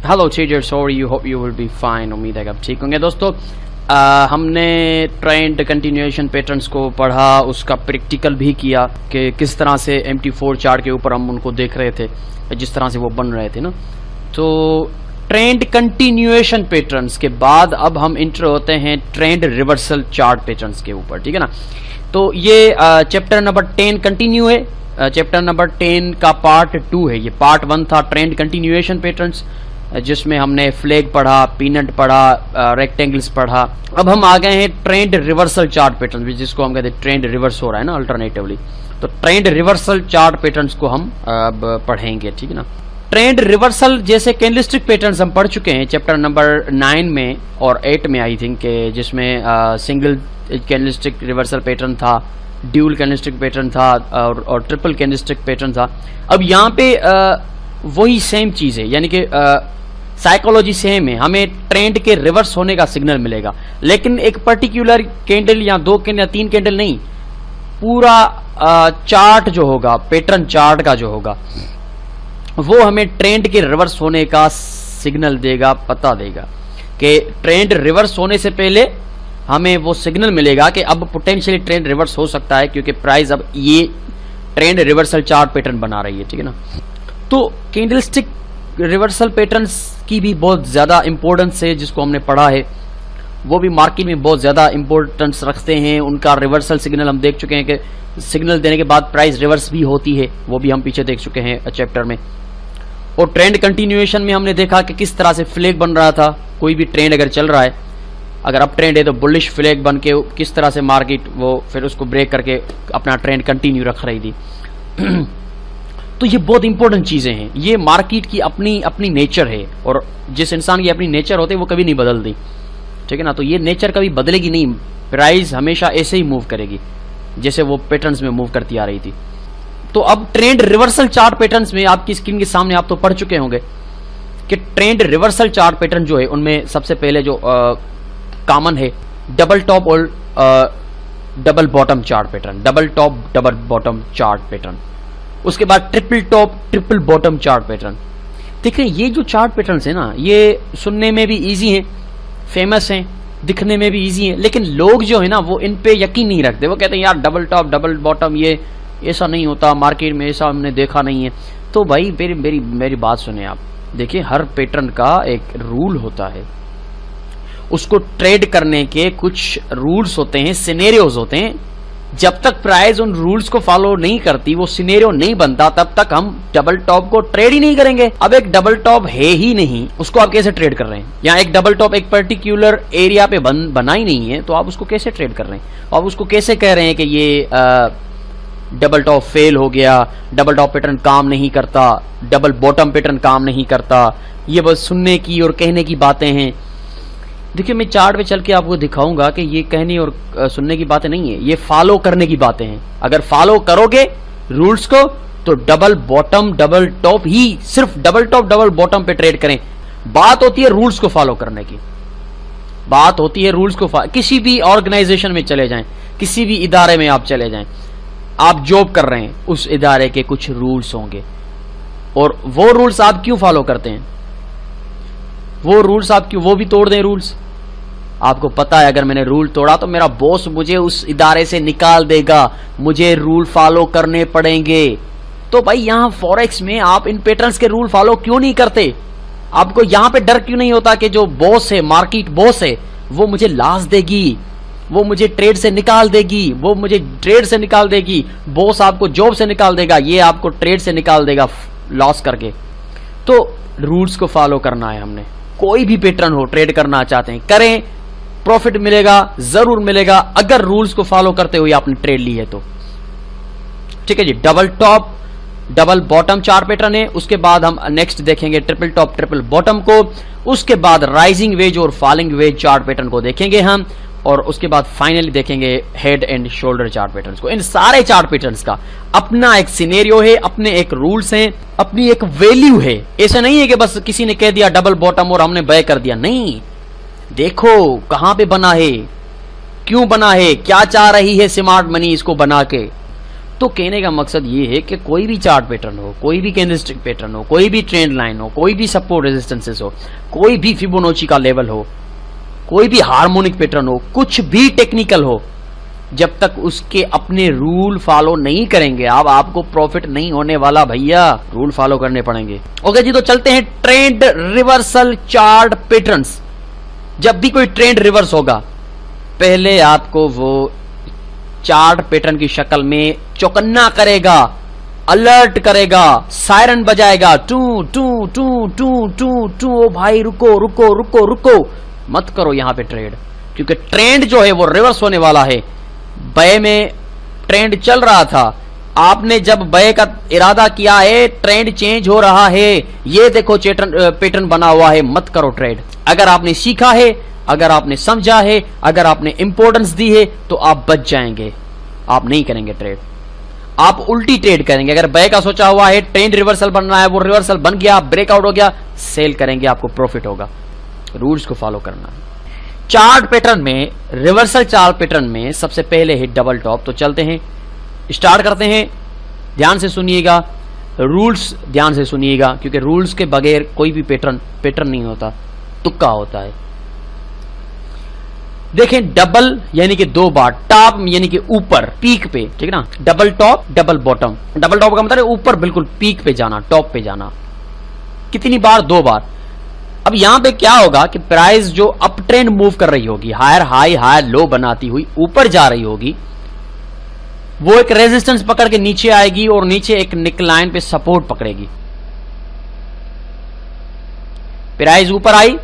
Hello traders, और you hope you will be fine. उम्मीद है कि आप ठीक होंगे। दोस्तों, हमने ट्रेंड कंटिन्यूएशन पैटर्न्स को पढ़ा, उसका प्रैक्टिकल भी किया कि किस तरह से MT4 चार्ट के ऊपर हम उनको देख रहे थे, जिस तरह से वो बन रहे थे ना। तो ट्रेंड कंटिन्यूएशन पैटर्न्स के बाद अब हम इंटर होते हैं ट्रेंड रिवर्सल चार्ट पैटर्न्स के ऊपर, ठीक है ना। तो ये चैप्टर नंबर 10 कंटिन्यू है, चैप्टर नंबर 10 का पार्ट 2 है। ये पार्ट 1 था ट्रेंड कंटिन्यूएशन पैटर्न्स, जिसमें हमने फ्लैग पढ़ा, पीनट पढ़ा, रेक्टेंगल्स पढ़ा। अब हम आ गए हैं ट्रेंड रिवर्सल चार्ट पैटर्न, जिसको हम कहते हैं ट्रेंड रिवर्स हो रहा है ना अल्टरनेटिवली। तो ट्रेंड रिवर्सल चार्ट पैटर्न्स को हम अब पढ़ेंगे, ठीक है ना। ट्रेंड रिवर्सल जैसे कैंडलस्टिक पैटर्न्स हम पढ़ चुके हैं चैप्टर नंबर 9 में और 8 में, आई थिंक, जिसमें सिंगल कैंडलस्टिक रिवर्सल पैटर्न था, ड्यूल कैंडलस्टिक पैटर्न था और ट्रिपल कैंडलस्टिक पैटर्न था। अब यहाँ पे वही सेम चीज है, यानी कि साइकोलॉजी सेम है। हमें ट्रेंड के रिवर्स होने का सिग्नल मिलेगा, लेकिन एक पर्टिकुलर कैंडल या 2 कैंडल या 3 कैंडल नहीं, पूरा चार्ट जो होगा, पैटर्न चार्ट का जो होगा, वो हमें ट्रेंड के रिवर्स होने का सिग्नल देगा, पता देगा कि ट्रेंड रिवर्स होने से पहले हमें वो सिग्नल मिलेगा कि अब पोटेंशियली ट्रेंड रिवर्स हो सकता है, क्योंकि प्राइस अब ये ट्रेंड रिवर्सल चार्ट पैटर्न बना रही है, ठीक है ना। तो कैंडलस्टिक रिवर्सल पैटर्न्स की भी बहुत ज्यादा इंपॉर्टेंस है, जिसको हमने पढ़ा है, वो भी मार्केट में बहुत ज्यादा इंपॉर्टेंस रखते हैं। उनका रिवर्सल सिग्नल हम देख चुके हैं कि सिग्नल देने के बाद प्राइस रिवर्स भी होती है, वो भी हम पीछे देख चुके हैं चैप्टर में। और ट्रेंड कंटिन्यूएशन में हमने देखा कि किस तरह से फ्लैग बन रहा था। कोई भी ट्रेंड अगर चल रहा है, अगर अप ट्रेंड है तो बुलिश फ्लैग बन के किस तरह से मार्केट वो फिर उसको ब्रेक करके अपना ट्रेंड कंटिन्यू रख रही थी। तो ये बहुत इंपॉर्टेंट चीजें हैं, ये मार्केट की अपनी अपनी नेचर है, और जिस इंसान की अपनी नेचर होती है वो कभी नहीं बदलती, ठीक है ना। तो ये नेचर कभी बदलेगी नहीं, प्राइस हमेशा ऐसे ही मूव करेगी जैसे वो पैटर्न्स में मूव करती आ रही थी। तो अब ट्रेंड रिवर्सल चार्ट पैटर्न्स में आपकी स्क्रीन के सामने आप तो पढ़ चुके होंगे कि ट्रेंड रिवर्सल चार्ट पैटर्न जो है, उनमें सबसे पहले जो कॉमन है डबल टॉप और double bottom chart pattern, double top double bottom chart pattern. उसके बाद triple top triple bottom chart pattern. देखिए, ये जो चार्ट पैटर्न्स है ना, ये सुनने में भी इजी हैं, फेमस हैं, दिखने में भी इजी हैं, लेकिन लोग जो है ना वो इन पे यकीन नहीं रखते। वो कहते हैं यार डबल टॉप डबल बॉटम ये ऐसा नहीं होता, मार्केट में ऐसा हमने देखा नहीं है। तो भाई मेरी बात सुने आप। देखिए, हर पैटर्न का एक रूल होता है, उसको ट्रेड करने के कुछ रूल्स होते हैं, सिनेरियोज होते हैं। जब तक प्राइस उन रूल्स को फॉलो नहीं करती, वो सिनेरियो नहीं बनता, तब तक हम डबल टॉप को ट्रेड ही नहीं करेंगे। अब एक डबल टॉप है ही नहीं, उसको आप कैसे ट्रेड कर रहे हैं? या एक डबल टॉप एक पर्टिकुलर एरिया पे बना ही नहीं है, तो आप उसको कैसे ट्रेड कर रहे हैं? आप उसको कैसे कह रहे हैं कि ये डबल टॉप फेल हो गया, डबल टॉप पैटर्न काम नहीं करता, डबल बॉटम पैटर्न काम नहीं करता? ये बस सुनने की और कहने की बातें हैं। देखिए, मैं चार्ट पे चल के आपको दिखाऊंगा कि ये कहने और सुनने की बातें नहीं है, ये फॉलो करने की बातें हैं। अगर फॉलो करोगे रूल्स को तो डबल बॉटम डबल टॉप ही, सिर्फ डबल टॉप डबल बॉटम पे ट्रेड करें। बात होती है रूल्स को फॉलो करने की, बात होती है रूल्स को किसी भी ऑर्गेनाइजेशन में चले जाएं, किसी भी इदारे में आप चले जाएं, आप जॉब कर रहे हैं, उस इदारे के कुछ रूल्स होंगे, और वो रूल्स आप क्यों फॉलो करते हैं? वो रूल्स आप क्यों, वो भी तोड़ दें रूल्स? आपको पता है अगर मैंने रूल तोड़ा तो मेरा बॉस मुझे उस इदारे से निकाल देगा, मुझे रूल फॉलो करने पड़ेंगे। तो भाई यहां फॉरेक्स में आप इन पैटर्न्स के रूल फॉलो क्यों नहीं करते? आपको यहां पे डर क्यों नहीं होता कि जो बॉस है, मार्केट बॉस है, वो मुझे लाश देगी, वो मुझे ट्रेड से निकाल देगी, वो मुझे ट्रेड से निकाल देगी, बॉस आपको जॉब से निकाल देगा, ये आपको ट्रेड से निकाल देगा लॉस करके। तो रूल्स को फॉलो करना है हमने। कोई भी पैटर्न हो, ट्रेड करना चाहते हैं करें, प्रॉफिट मिलेगा, जरूर मिलेगा, अगर रूल्स को फॉलो करते हुए आपने ट्रेड ली है तो। ठीक है जी, double top double bottom chart pattern है। उसके बाद हम नेक्स्ट देखेंगे ट्रिपल टॉप ट्रिपल बॉटम को। उसके बाद राइजिंग वेज और फॉलिंग वेज चार्ट पैटर्न को देखेंगे हम, और उसके बाद फाइनली देखेंगे head and shoulder chart patterns को। इन सारे चार्ट पैटर्न्स का अपना एक सिनेरियो है, अपने एक रूल्स हैं, अपनी एक वैल्यू है। ऐसा नहीं है कि बस किसी ने कह दिया डबल बॉटम और हमने बाय कर दिया, नहीं। देखो कहां पे बना है, क्यों बना है, क्या चाह रही है स्मार्ट मनी इसको बना के। तो कहने का मकसद ये है कि कोई भी चार्ट पैटर्न हो, कोई भी कैंडलस्टिक पैटर्न हो, कोई भी ट्रेंड लाइन हो, कोई भी सपोर्ट रेजिस्टेंसेस हो, कोई भी फिबोनाची का लेवल हो, कोई भी हार्मोनिक पैटर्न हो, कुछ भी टेक्निकल हो, जब तक उसके अपने रूल फॉलो नहीं करेंगे आपको प्रॉफिट नहीं होने वाला भैया। रूल फॉलो करने पड़ेंगे। ओके जी, तो चलते हैं ट्रेंड रिवर्सल चार्ट पैटर्न्स। जब भी कोई ट्रेंड रिवर्स होगा पहले आपको वो चार्ट पैटर्न की शक्ल में चौकन्ना करेगा, अलर्ट करेगा, सायरन बजाएगा, टू टू टू टू टू टू। ओ भाई रुको रुको रुको रुको, मत करो यहां पे ट्रेड, क्योंकि ट्रेंड जो है वो रिवर्स होने वाला है। बाय में ट्रेंड चल रहा था, आपने जब बाय का इरादा किया है ट्रेंड चेंज हो रहा है, ये देखो पैटर्न बना हुआ है, मत करो ट्रेड। अगर आपने सीखा है, अगर आपने समझा है, अगर आपने इंपॉर्टेंस दी है तो आप बच जाएंगे, आप नहीं करेंगे ट्रेड, आप उल्टी ट्रेड करेंगे। अगर बाय का सोचा हुआ है ट्रेंड रिवर्सल बनना है, वो रिवर्सल बन गया, ब्रेकआउट हो गया, सेल करेंगे, आपको प्रॉफिट होगा। रूल्स को फॉलो करना है। चार्ट पैटर्न में, रिवर्सल चार्ट पैटर्न में सबसे पहले है डबल टॉप। तो चलते हैं, स्टार्ट करते हैं। ध्यान से सुनिएगा, रूल्स ध्यान से सुनिएगा, क्योंकि रूल्स के बगैर कोई भी पैटर्न नहीं होता, तुक्का होता है। देखें, डबल यानी कि दो बार, टॉप यानी कि ऊपर पीक पे, ठीक है ना, double top double bottom. Double top का मतलब ऊपर बिल्कुल पीक पे जाना, टॉप पे जाना। कितनी बार? दो बार। अब यहां पे क्या होगा कि प्राइस जो अप ट्रेंड मूव कर रही होगी, हायर हाई हायर लो बनाती हुई ऊपर जा रही होगी, वो एक रेजिस्टेंस पकड़ के नीचे आएगी और नीचे एक निकलाइन पे सपोर्ट पकड़ेगी। प्राइस ऊपर आई,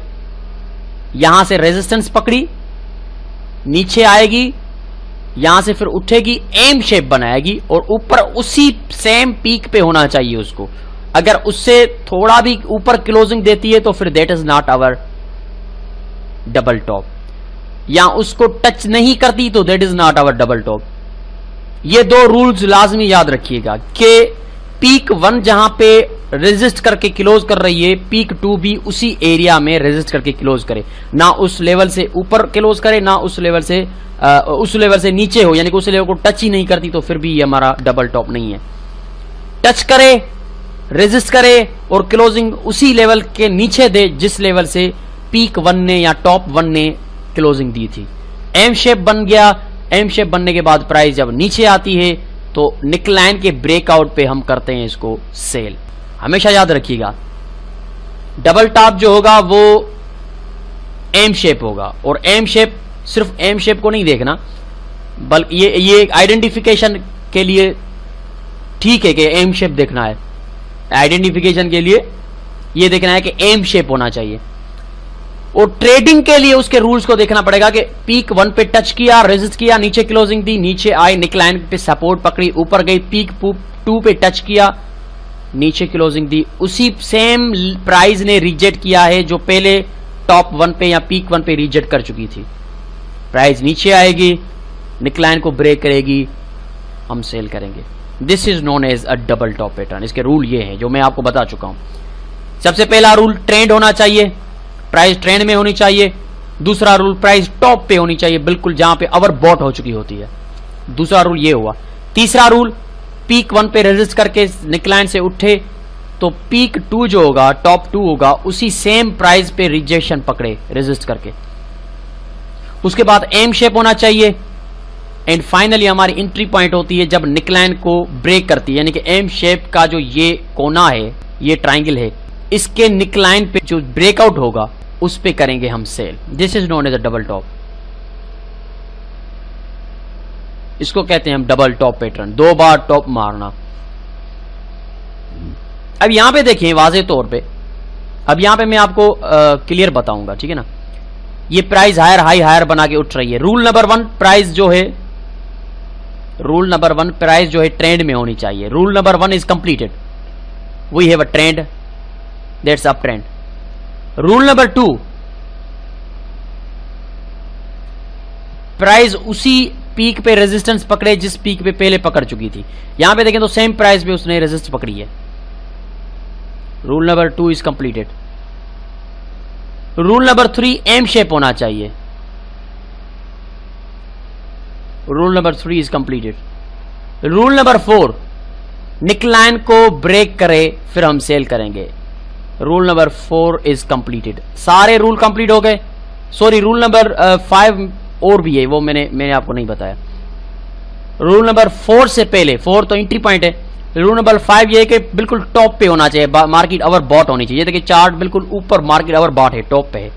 यहां से रेजिस्टेंस पकड़ी, नीचे आएगी, यहां से फिर उठेगी, एम शेप बनाएगी और ऊपर उसी सेम पीक पे होना चाहिए उसको। अगर उससे थोड़ा भी ऊपर क्लोजिंग देती है तो फिर that is not our double top, या उसको टच नहीं करती तो that is not our double top. ये दो रूल्स लाजमी याद रखिएगा कि पीक 1 जहां पे रेजिस्ट करके क्लोज कर रही है, पीक 2 भी उसी एरिया में रेजिस्ट करके क्लोज करे, ना उस लेवल से ऊपर क्लोज करे, ना उस लेवल से नीचे हो, यानी कि उस लेवल को टच ही नहीं करती, तो फिर भी ये हमारा डबल टॉप नहीं है। टच करे, रेजिस्ट करे और क्लोजिंग उसी लेवल के नीचे दे जिस लेवल से पीक 1 ने या टॉप 1 ने क्लोजिंग दी थी। एम शेप बन गया, एम शेप बनने के बाद प्राइस जब नीचे आती है तो निकलाइन के ब्रेकआउट पे हम करते हैं इसको सेल। हमेशा याद रखिएगा, डबल टॉप जो होगा वो एम शेप होगा, और एम शेप सिर्फ एम शेप को नहीं देखना, बल्कि ये आइडेंटिफिकेशन के लिए ठीक है कि एम शेप देखना है, आइडेंटिफिकेशन के लिए ये देखना है कि एम शेप होना चाहिए। और ट्रेडिंग के लिए उसके रूल्स को देखना पड़ेगा कि पीक 1 पे टच किया, रेजिस्ट किया, नीचे क्लोजिंग दी, नीचे आई, निकलाइन पे सपोर्ट पकड़ी, ऊपर गई, पीक 2 पे टच किया, नीचे क्लोजिंग दी, उसी सेम प्राइस ने रिजेक्ट किया है जो पहले टॉप 1 पे या पीक 1 पे रिजेक्ट कर चुकी थी। प्राइस नीचे आएगी, निकलाइन को ब्रेक करेगी, हम सेल करेंगे। This is known as a double top pattern. इसके रूल ये हैं जो मैं आपको बता चुका हूं। सबसे पहला रूल, ट्रेंड होना चाहिए, प्राइस ट्रेंड में होनी चाहिए। दूसरा रूल, प्राइस टॉप पे होनी चाहिए, बिल्कुल जहां पे ओवर बॉट हो चुकी होती है। दूसरा रूल ये हुआ। तीसरा रूल, पीक 1 पे रेजिस्ट करके निकलाइन से उठे तो पीक 2 जो होगा, टॉप 2 होगा, उसी सेम प्राइस पे रिजेक्शन पकड़े रेजिस्ट करके। उसके बाद एम शेप होना चाहिए। एंड फाइनली हमारी एंट्री पॉइंट होती है जब निकलाइन को ब्रेक करती है, यानी कि एम शेप का जो ये कोना है, ये ट्राइंगल है, इसके निकलाइन पे जो ब्रेकआउट होगा उस पे करेंगे हम sell. This is known as a double top. इसको कहते हैं हम डबल टॉप पैटर्न, 2 बार टॉप मारना। अब यहां पे देखिए वाज़ेह तौर पे, अब यहां पे मैं आपको क्लियर बताऊंगा, ठीक है ना। ये प्राइस हायर हाई हायर बना के उठ रही है। रूल नंबर 1, प्राइस जो है, रूल नंबर 1, प्राइस जो है ट्रेंड में होनी चाहिए। Rule number 1 is completed, we have a trend, that's up trend. Rule number 2, price उसी पीक पे रेजिस्टेंस पकड़े जिस पीक पे पहले पकड़ चुकी थी। यहां पे देखें तो सेम प्राइस पे उसने रेजिस्ट पकड़ी है। Rule number 2 is completed. Rule number 3, M shape होना चाहिए। Rule number 3 is completed. Rule number 4, neckline को ब्रेक करे फिर हम सेल करेंगे। Rule number 4 is completed. सारे रूल कंप्लीट हो गए। सॉरी, रूल नंबर 5 और भी है, वो मैंने आपको नहीं बताया। रूल नंबर 4 से पहले, 4 तो एंट्री पॉइंट है। रूल नंबर 5 ये है कि बिल्कुल टॉप पे होना चाहिए, मार्केट अवर बॉट होनी चाहिए। देखिए चार्ट बिल्कुल ऊपर मार्केट अवर बॉट है, टॉप पे है।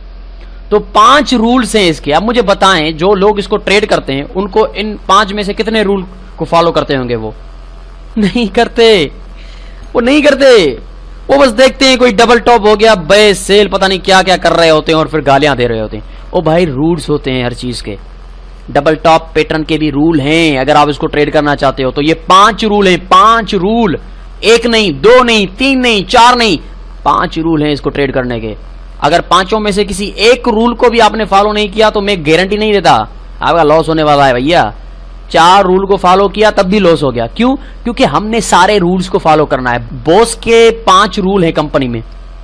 तो 5 रूल्स हैं इसके। अब मुझे बताएं, जो लोग इसको ट्रेड करते हैं उनको इन 5 में से कितने रूल को फॉलो करते होंगे? वो नहीं करते, वो नहीं करते। वो बस देखते हैं कोई डबल टॉप हो गया, बाय सेल, पता नहीं क्या क्या कर रहे होते हैं और फिर गालियां दे रहे होते हैं। ओ भाई, रूल्स होते हैं हर चीज के। डबल टॉप पैटर्न के भी रूल हैं। अगर आप इसको ट्रेड करना चाहते हो तो ये 5 रूल हैं। 5 रूल, 1 नहीं, 2 नहीं, 3 नहीं, 4 नहीं, 5 रूल हैं इसको ट्रेड करने के। अगर 5 में से किसी एक रूल को भी आपने फॉलो नहीं किया तो मैं गारंटी नहीं देता, आपका लॉस होने वाला है भैया। 4 रूल को फॉलो किया तब भी लॉस हो गया। क्यों? क्योंकि हमने सारे रूल्स को फॉलो करना है। बॉस के 5 रूल है कंपनी में,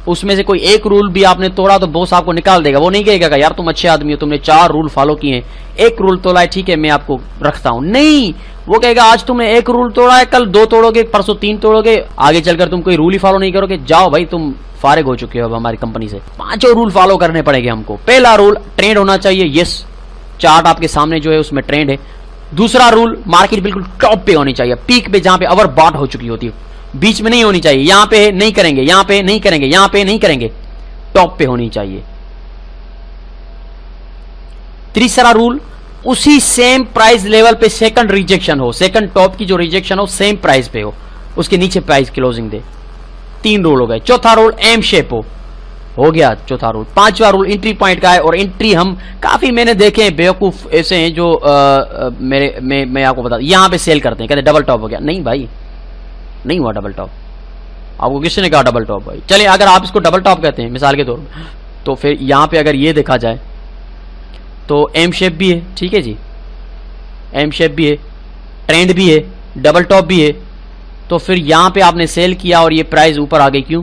उसमें से कोई एक रूल भी आपने तोड़ा तो बॉस आपको निकाल देगा। वो नहीं कहेगा यार तुम अच्छे आदमी हो, तुमने 4 रूल फॉलो किए हैं, एक रूल तोड़ा है, ठीक है मैं आपको रखता हूं। नहीं, वो कहेगा आज तुमने 1 रूल तोड़ा है, कल 2 तोड़ोगे, परसों 3 तोड़ोगे, आगे चलकर तुम कोई रूल ही फॉलो नहीं करोगे, जाओ भाई तुम फारिग हो चुके हो अब हमारी कंपनी से। 5 रूल फॉलो करने पड़ेंगे हमको। पहला रूल, ट्रेंड होना चाहिए। यस, चार्ट आपके सामने जो है उसमें ट्रेंड है। दूसरा रूल, मार्केट बिल्कुल टॉप पे होनी चाहिए, पीक पे, जहां पे ओवर बॉट हो चुकी होती है, बीच में नहीं होनी चाहिए। यहां पे नहीं करेंगे, यहां पे नहीं करेंगे, यहां पे नहीं करेंगे, टॉप पे होनी चाहिए। तीसरा रूल, उसी सेम प्राइस लेवल पे सेकंड रिजेक्शन हो, सेकंड टॉप की जो रिजेक्शन हो सेम प्राइस पे हो, उसके नीचे प्राइस क्लोजिंग दे। 3 रूल हो गए। चौथा रूल, एम शेप हो गया चौथा रूल। 5वां रूल एंट्री पॉइंट का है, और एंट्री हम काफी मैंने देखे हैं बेवकूफ ऐसे हैं जो मैं आपको बता, यहां पे सेल करते हैं, कहते डबल टॉप हो गया। नहीं भाई, नहीं हुआ डबल टॉप। आपको किसने कहा डबल टॉप? भाई चलिए, अगर आप इसको डबल टॉप कहते हैं मिसाल के तौर पर, तो फिर यहां पे अगर ये देखा जाए तो एम शेप भी है, ठीक है जी, एम शेप भी है, ट्रेंड भी है, डबल टॉप भी है। तो फिर यहां पे आपने सेल किया और ये प्राइस ऊपर आ गई, क्यों?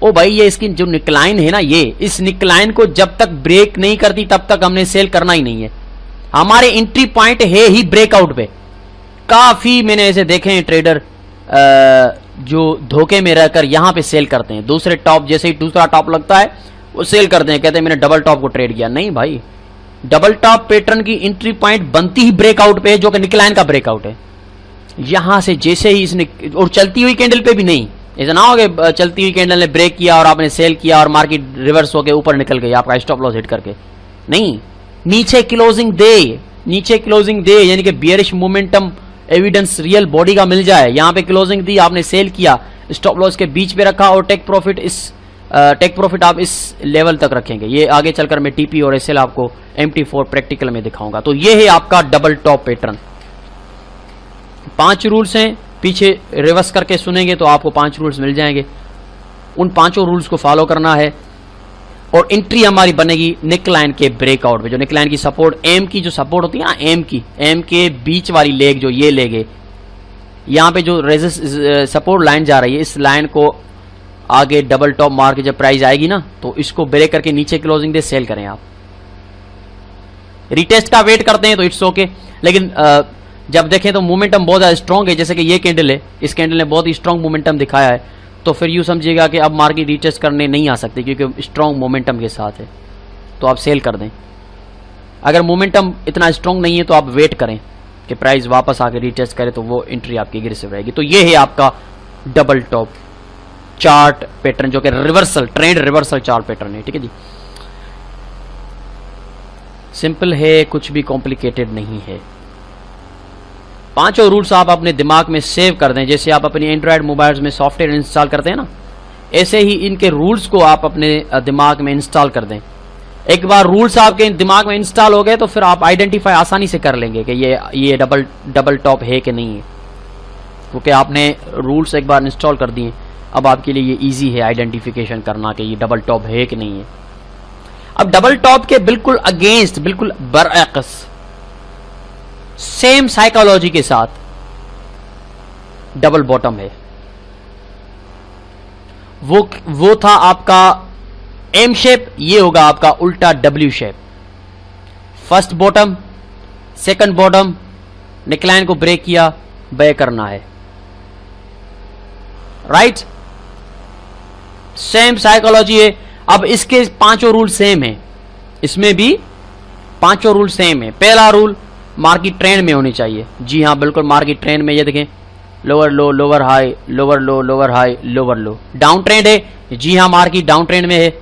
ओ भाई, ये इसकी जो निकलाइन है ना, ये इस निकलाइन को जब तक ब्रेक नहीं करती तब तक हमने सेल करना ही नहीं है। हमारे एंट्री पॉइंट है ही ब्रेकआउट पे। काफी मैंने ऐसे देखे हैं ट्रेडर जो धोखे में रहकर यहां पे सेल करते हैं। दूसरे टॉप, जैसे ही दूसरा टॉप लगता है वो सेल करते हैं, कहते हैं मैंने डबल टॉप को ट्रेड किया। नहीं भाई, डबल टॉप पैटर्न की एंट्री पॉइंट बनती ही ब्रेकआउट पे है, जो कि निकलाइन का ब्रेकआउट है। यहां से जैसे ही इसने, और चलती हुई कैंडल पे भी नहीं, ऐसा ना हो कि चलती हुई कैंडल ने ब्रेक किया और आपने सेल किया और मार्केट रिवर्स होकर ऊपर निकल गई आपका स्टॉप लॉस हिट करके। नहीं, नीचे क्लोजिंग दे, नीचे क्लोजिंग दे, यानी कि bearish momentum evidence real body का मिल जाए। यहां पे क्लोजिंग दी, आपने सेल किया, स्टॉप लॉस के बीच पे रखा, और टेक प्रॉफिट आप इस लेवल तक रखेंगे। ये आगे चलकर मैं टीपी और एसएल आपको MT4 प्रैक्टिकल में दिखाऊंगा। तो ये है आपका डबल टॉप पैटर्न। 5 रूल्स हैं, पीछे रिवर्स करके सुनेंगे तो आपको 5 रूल्स मिल जाएंगे। उन 5 रूल्स को फॉलो करना है, और एंट्री हमारी बनेगी निकलाइन के ब्रेकआउट पे। जो निकलाइन की सपोर्ट, एम की जो सपोर्ट होती है ना, एम के बीच वाली लेग, जो ये लेग है, यहां पे जो सपोर्ट लाइन जा रही है, इस लाइन को आगे डबल टॉप मार के जब प्राइस आएगी ना, तो इसको ब्रेक करके नीचे क्लोजिंग दे सेल करें। आप रिटेस्ट का वेट करते हैं तो इट्स ओके, लेकिन जब देखें तो मोमेंटम बहुत ज्यादा स्ट्रांग है, जैसे कि ये कैंडल है, इस कैंडल ने बहुत ही स्ट्रांग मोमेंटम दिखाया है, तो फिर यूं समझिएगा कि अब मार्केट रिटेस्ट करने नहीं आ सकती, क्योंकि स्ट्रांग मोमेंटम के साथ है, तो आप सेल कर दें। अगर मोमेंटम इतना स्ट्रांग नहीं है तो आप वेट करें कि प्राइस वापस आके रिटेस्ट करे, तो वो एंट्री आपकी एग्रेसिव रहेगी। तो ये है आपका डबल टॉप चार्ट पैटर्न, जो कि reversal, trend reversal chart pattern है। ठीक है जी, सिंपल है, कुछ भी कॉम्प्लिकेटेड नहीं है। 5 रूल्स आप अपने दिमाग में सेव कर दें। जैसे आप अपनी एंड्रॉयड मोबाइल्स में सॉफ्टवेयर इंस्टॉल करते हैं ना, ऐसे ही इनके रूल्स को आप अपने दिमाग में इंस्टॉल कर दें। एक बार रूल्स आपके दिमाग में इंस्टॉल हो गए तो फिर आप आइडेंटिफाई आसानी से कर लेंगे कि ये डबल टॉप है कि नहीं है, क्योंकि आपने रूल्स एक बार इंस्टॉल कर दिए। अब आपके लिए ये इजी है आइडेंटिफिकेशन करना कि ये डबल टॉप है कि नहीं है। अब डबल टॉप के बिल्कुल अगेंस्ट, बिल्कुल बरअक्स, सेम साइकोलॉजी के साथ डबल बॉटम है। वो था आपका एम शेप, ये होगा आपका उल्टा W shape. First bottom, second bottom, neckline को ब्रेक किया, बाय करना है, राइट। सेम साइकोलॉजी है। अब इसके पांचों रूल सेम है, इसमें भी पांचों रूल सेम है। पहला रूल मार्केट ट्रेंड में होनी चाहिए। जी हाँ, बिल्कुल मार्केट ट्रेंड में। ये देखें, lower low, lower high, lower low, lower high, lower लो। डाउन ट्रेंड है, जी हाँ मार्केट डाउन ट्रेंड में है।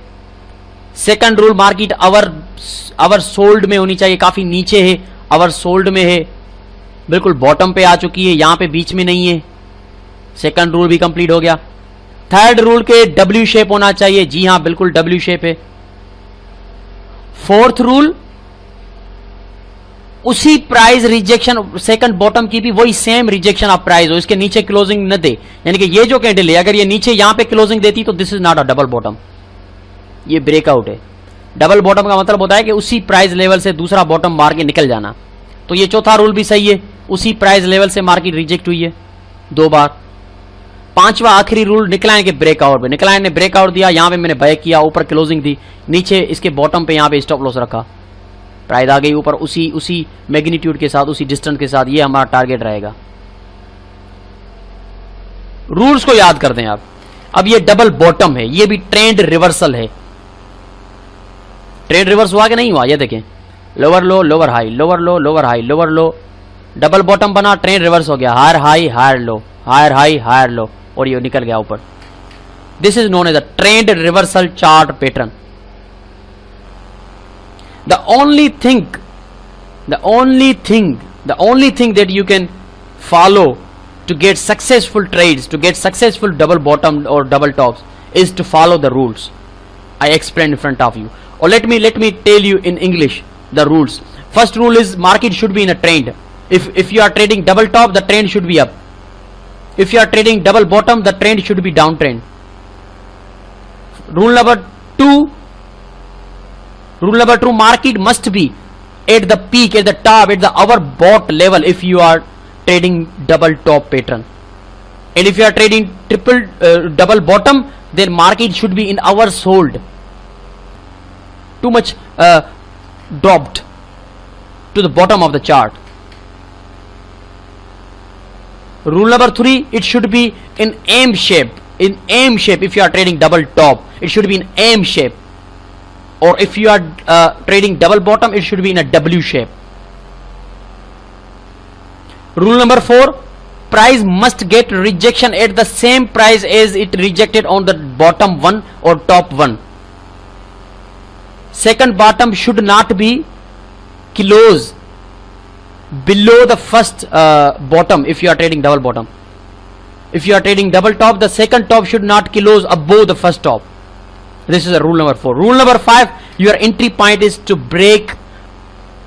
सेकंड रूल, मार्केट अवर सोल्ड में होनी चाहिए, काफी नीचे है, अवर सोल्ड में है, बिल्कुल बॉटम पे आ चुकी है, यहां पे बीच में नहीं है। सेकंड रूल भी कंप्लीट हो गया। थर्ड रूल के डब्ल्यू शेप होना चाहिए, जी हां बिल्कुल डब्ल्यू शेप है। फोर्थ रूल, उसी प्राइस रिजेक्शन, सेकंड बॉटम की भी वही सेम रिजेक्शन ऑफ प्राइस हो, इसके नीचे क्लोजिंग न दे। यानी कि ये जो कैंडल है, अगर ये नीचे यहां पे क्लोजिंग देती तो this is not a double bottom, ये ब्रेकआउट है। डबल बॉटम का मतलब होता है कि उसी प्राइस लेवल से दूसरा बॉटम मार के निकल जाना। तो ये चौथा रूल भी सही है, उसी प्राइस लेवल से मार्केट रिजेक्ट हुई है 2 बार। पांचवा आखिरी रूल, निकलाइन के ब्रेकआउट पे, निकलाइन ने ब्रेकआउट दिया, यहां पे मैंने बाय किया, ऊपर क्लोजिंग थी, नीचे इसके बॉटम पे यहां पे स्टॉप लॉस रखा, प्राइस आ गई ऊपर उसी मैग्नीट्यूड के साथ, उसी डिस्टेंस के साथ, ये हमारा टारगेट रहेगा। रूल्स को याद कर दें आप। अब ये डबल बॉटम है, ये भी ट्रेंड रिवर्सल है। ट्रेंड रिवर्स हुआ कि नहीं हुआ, ये देखें, lower low, lower high, lower low, lower high, lower low, double bottom बना, ट्रेंड रिवर्स हो गया, higher high, higher low, higher high, higher low, और ये निकल गया ऊपर। This is known as a trend reversal chart pattern. The only thing that you can follow to get successful trades, to get successful double bottom or double tops, is to follow the rules I explained in front of you. Or let me tell you in English the rules. First rule is market should be in a trend. If you are trading double top, the trend should be up. If you are trading double bottom, the trend should be downtrend. Rule number 2, market must be at the peak, at the top, at the overbought level if you are trading double top pattern. And if you are trading double bottom, then market should be in oversold. Too much dropped to the bottom of the chart. Rule number 3, it should be in M shape. In M shape, if you are trading double top, it should be in M shape. Or if you are trading double bottom, it should be in a W shape. Rule number 4, price must get rejection at the same price as it rejected on the bottom one or top one. Second bottom should not be close below the first bottom if you are trading double bottom. If you are trading double top, the second top should not close above the first top. This is a rule number 4. Rule number 5, your entry point is to break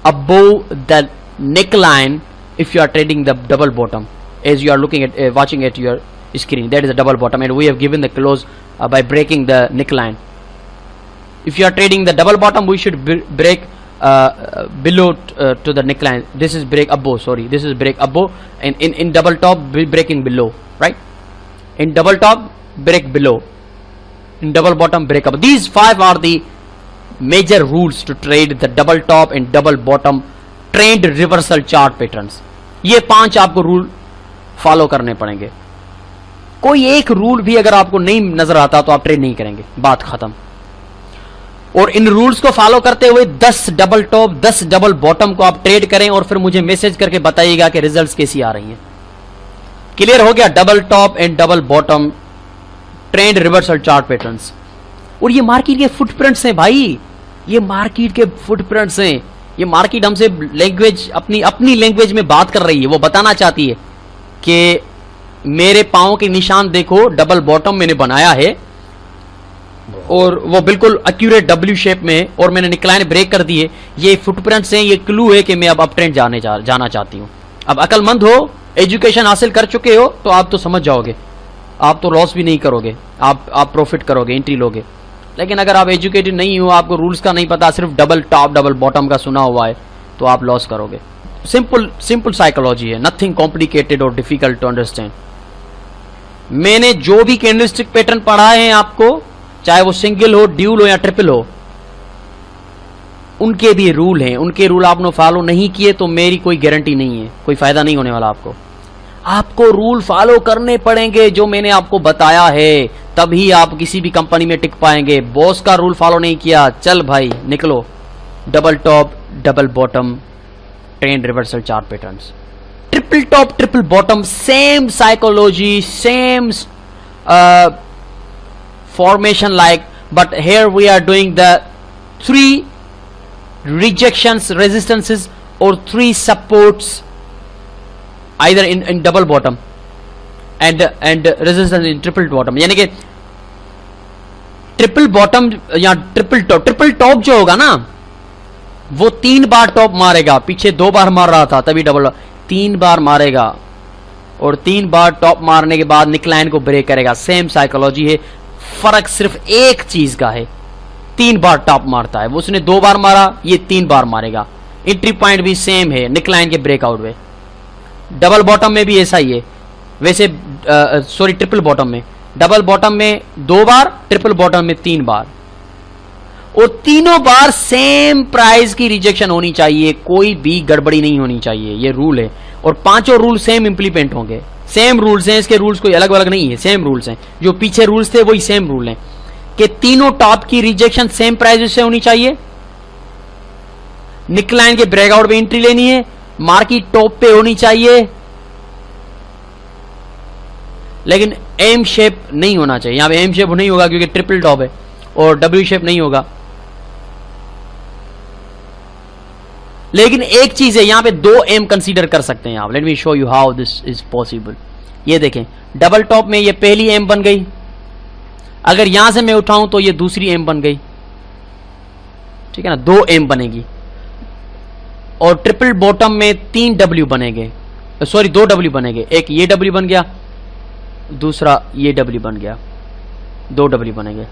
above the neckline if you are trading the double bottom. As you are looking at watching at your screen, that is a double bottom, and we have given the close by breaking the neckline. If you are trading the double bottom, we should break below to the neckline. This is break above, sorry, this is break above, and in double top we breaking below, right? In double top break below, in double bottom break up. These 5 are the major rules to trade the double top and double bottom trend reversal chart patterns. ये 5 आपको rule follow करने पड़ेंगे। कोई एक rule भी अगर आपको नहीं नजर आता तो आप ट्रेड नहीं करेंगे, बात खत्म। और इन रूल्स को फॉलो करते हुए 10 डबल टॉप 10 डबल बॉटम को आप ट्रेड करें और फिर मुझे मैसेज करके बताइएगा कि रिजल्ट्स कैसी आ रही हैं। क्लियर हो गया? Double top and double bottom trend reversal chart patterns. और ये मार्केट के फुटप्रिंट्स हैं भाई, ये मार्केट के फुटप्रिंट्स हैं। ये मार्केट हमसे लैंग्वेज अपनी लैंग्वेज में बात कर रही है। वो बताना चाहती है कि मेरे पांव के निशान देखो, डबल बॉटम मैंने बनाया है और वो बिल्कुल एक्यूरेट डब्ल्यू शेप में है और मैंने निकलाइन ब्रेक कर दी है। ये फुटप्रिंट्स हैं, ये क्लू है कि मैं अब ट्रेंड जाना चाहती हूं। अब अकलमंद हो, एजुकेशन हासिल कर चुके हो तो आप तो समझ जाओगे, आप तो लॉस भी नहीं करोगे, आप प्रॉफिट करोगे, एंट्री लोगे। लेकिन अगर आप एजुकेटेड नहीं हो, आपको रूल्स का नहीं पता, सिर्फ डबल टॉप डबल बॉटम का सुना हुआ है, तो आप लॉस करोगे। सिंपल साइकोलॉजी है, नथिंग कॉम्प्लिकेटेड और डिफिकल्ट टू अंडरस्टैंड। मैंने जो भी कैंडलस्टिक पैटर्न पढ़ाए हैं आपको, चाहे वो सिंगल हो, ड्यूल हो या ट्रिपल हो, उनके भी रूल हैं। उनके रूल आपने फॉलो नहीं किए तो मेरी कोई गारंटी नहीं है, कोई फायदा नहीं होने वाला आपको। आपको रूल फॉलो करने पड़ेंगे जो मैंने आपको बताया है, तभी आप किसी भी कंपनी में टिक पाएंगे। बॉस का रूल फॉलो नहीं किया, चल भाई निकलो। Double top double bottom trend reversal chart patterns, triple top triple bottom, same psychology, same formation like, but here we are doing the 3 rejections, resistances or 3 supports either in double bottom and resistance in triple bottom। यानी कि triple bottom या triple top जो होगा ना वो 3 बार top मारेगा, पीछे 2 बार मार रहा था तभी डबल 3 बार मारेगा और 3 बार टॉप मारने के बाद निकलाइन को ब्रेक करेगा। सेम साइकोलॉजी है, फर्क सिर्फ एक चीज का है, 3 बार टॉप मारता है, वो उसने 2 बार मारा, ये 3 बार मारेगा। एंट्री पॉइंट भी सेम है निकलाइन के ब्रेकआउट में। डबल बॉटम में भी ऐसा ही है, वैसे सॉरी ट्रिपल बॉटम में, डबल बॉटम में 2 बार, ट्रिपल बॉटम में 3 बार, और तीनों बार सेम प्राइस की रिजेक्शन होनी चाहिए, कोई भी गड़बड़ी नहीं होनी चाहिए, ये रूल है। और पांचों रूल सेम इंप्लीमेंट होंगे, सेम रूल्स हैं, इसके रूल्स कोई अलग अलग नहीं है, सेम रूल्स हैं। जो पीछे रूल्स थे वही सेम रूल हैं कि तीनों टॉप की रिजेक्शन सेम प्राइस से होनी चाहिए, निकलाइन के ब्रेकआउट पे एंट्री लेनी है, मार्केट टॉप पे होनी चाहिए, लेकिन एम शेप नहीं होना चाहिए। यहां पे एम शेप नहीं होगा क्योंकि ट्रिपल टॉप है, और डब्ल्यू शेप नहीं होगा। लेकिन एक चीज है, यहां पे 2 एम कंसीडर कर सकते हैं आप। Let me show you how this is possible. ये देखें, डबल टॉप में ये पहली एम बन गई, अगर यहां से मैं उठाऊं तो ये दूसरी एम बन गई, ठीक है ना, 2 एम बनेगी। और ट्रिपल बॉटम में 3 डब्ल्यू बनेंगे, सॉरी 2 डब्ल्यू बनेंगे, एक ये डब्ल्यू बन गया, दूसरा ये डब्ल्यू बन गया, 2 डब्ल्यू बनेंगे,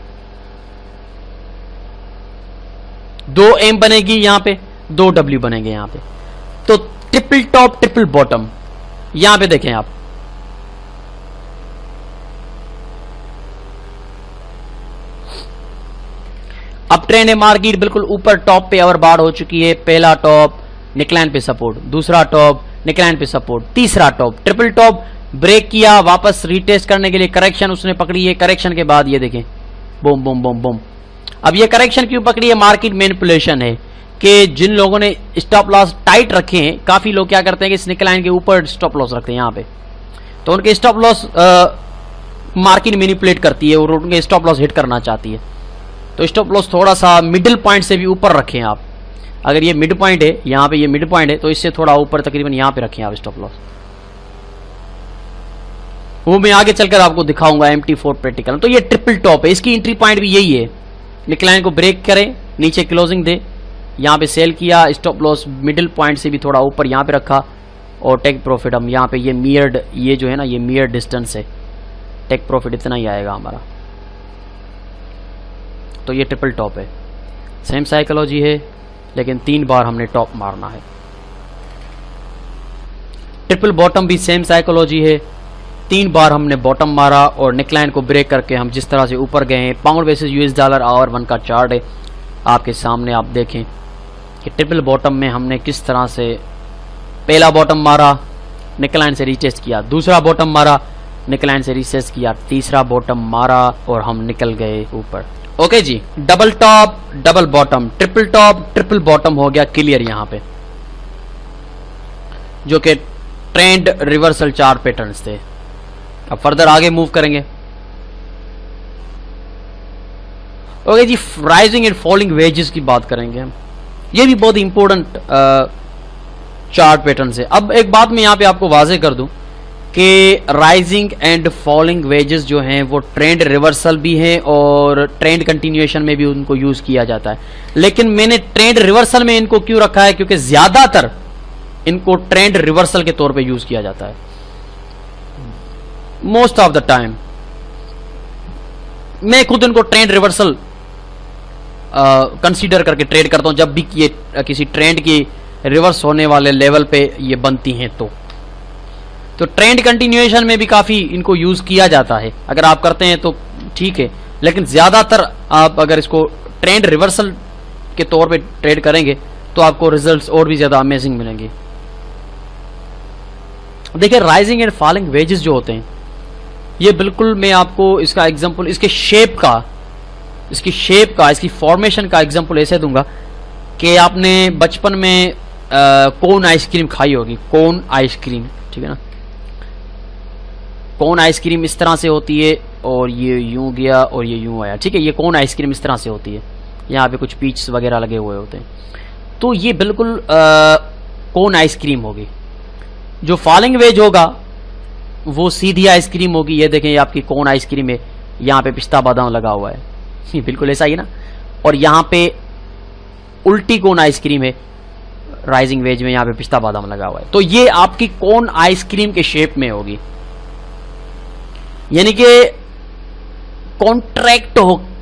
2 एम बनेगी यहां पे, 2 डब्ल्यू बनेंगे यहां पे। तो ट्रिपल टॉप ट्रिपल बॉटम, यहां पे देखें आप, अब ट्रेंड है मार्केट बिल्कुल ऊपर टॉप पे ओवरबॉट हो चुकी है। पहला टॉप निकलाइन पे सपोर्ट, दूसरा टॉप निकलाइन पे सपोर्ट, तीसरा टॉप ट्रिपल टॉप ब्रेक किया, वापस रीटेस्ट करने के लिए करेक्शन उसने पकड़ी है। करेक्शन के बाद ये देखें बूम बूम बूम बूम। अब ये करेक्शन क्यों पकड़ी है? मार्केट मैनिपुलेशन है कि जिन लोगों ने स्टॉप लॉस टाइट रखे हैं, काफी लोग क्या करते हैं कि इस निकलाइन के ऊपर स्टॉप लॉस रखते हैं यहां पे, तो उनके स्टॉप लॉस मार्केट मैनिपुलेट करती है और उनके स्टॉप लॉस हिट करना चाहती है। तो स्टॉप लॉस थोड़ा सा मिडिल पॉइंट से भी ऊपर रखें आप। अगर ये मिड पॉइंट है, यहां पे ये मिड पॉइंट है, तो इससे थोड़ा ऊपर तकरीबन यहां पे रखें आप स्टॉप लॉस। वो मैं आगे चलकर आपको दिखाऊंगा MT4 प्रैक्टिकल। तो ये ट्रिपल टॉप है, इसकी एंट्री पॉइंट भी यही है, निकलाइन को ब्रेक करे, नीचे क्लोजिंग दे, यहां पे सेल किया, स्टॉप लॉस मिडिल पॉइंट से भी थोड़ा ऊपर यहां पे रखा और टेक प्रॉफिट हम यहां पे ये मियर्ड, ये जो है ना ये मियर्ड डिस्टेंस है, टेक प्रॉफिट इतना ही आएगा हमारा। तो ये ट्रिपल टॉप है, सेम साइकोलॉजी है, लेकिन 3 बार हमने टॉप मारना है। ट्रिपल बॉटम भी सेम साइकोलॉजी है, 3 बार हमने बॉटम मारा और निकलाइन को ब्रेक करके हम जिस तरह से ऊपर गए हैं। Pound basis US dollar hour 1 का चार्ट है आपके सामने, आप देखें कि ट्रिपल बॉटम में हमने किस तरह से पहला बॉटम मारा, निकलाइन से रीटेस्ट किया, दूसरा बॉटम मारा, निकलाइन से रीटेस्ट किया, तीसरा बॉटम मारा और हम निकल गए ऊपर। ओके जी, double top double bottom, triple top triple bottom हो गया क्लियर यहां पे, जो कि ट्रेंड रिवर्सल चार्ट पैटर्न्स थे। अब फर्दर आगे मूव करेंगे। ओके जी, राइजिंग एंड फॉलिंग वेजेस की बात करेंगे हम, ये भी बहुत इंपॉर्टेंट चार्ट पैटर्न्स है। अब एक बात मैं यहां पे आपको वाजे कर दूं कि राइजिंग एंड फॉलिंग वेजेस जो हैं वो ट्रेंड रिवर्सल भी है और ट्रेंड कंटिन्यूएशन में भी उनको यूज किया जाता है। लेकिन मैंने ट्रेंड रिवर्सल में इनको क्यों रखा है? क्योंकि ज्यादातर इनको ट्रेंड रिवर्सल के तौर पे यूज किया जाता है मोस्ट ऑफ द टाइम। मैं खुद इनको ट्रेंड रिवर्सल कंसीडर करके ट्रेड करता हूं जब भी ये किसी ट्रेंड की रिवर्स होने वाले लेवल पे ये बनती हैं। तो ट्रेंड कंटिन्यूएशन में भी काफी इनको यूज किया जाता है, अगर आप करते हैं तो ठीक है, लेकिन ज्यादातर आप अगर इसको ट्रेंड रिवर्सल के तौर पे ट्रेड करेंगे तो आपको रिजल्ट्स और भी ज्यादा अमेजिंग मिलेंगे। देखिए राइजिंग एंड फॉलिंग वेजेस जो होते हैं, ये बिल्कुल मैं आपको इसका एग्जांपल इसकी शेप का इसकी फॉर्मेशन का एग्जांपल ऐसे दूंगा कि आपने बचपन में कोन आइसक्रीम खाई होगी, कोन आइसक्रीम, ठीक है ना। कोन आइसक्रीम इस तरह से होती है और ये यूं गया और ये यूं आया, ठीक है। ये कोन आइसक्रीम इस तरह से होती है, यहाँ पे कुछ पीच वगैरह लगे हुए होते हैं, तो ये बिल्कुल कोन आइसक्रीम होगी। जो फॉलिंग वेज होगा वो सीधी आइसक्रीम होगी। ये देखें, ये आपकी कोन आइसक्रीम है, यहाँ पे पिस्ता बादाम लगा हुआ है, ये बिल्कुल ऐसा ही ना। और यहाँ पे उल्टी कोन आइसक्रीम है, राइजिंग वेज में यहाँ पे पिस्ता बादाम लगा हुआ है, तो ये आपकी कोन आइसक्रीम के शेप में होगी, यानी कि कॉन्ट्रैक्ट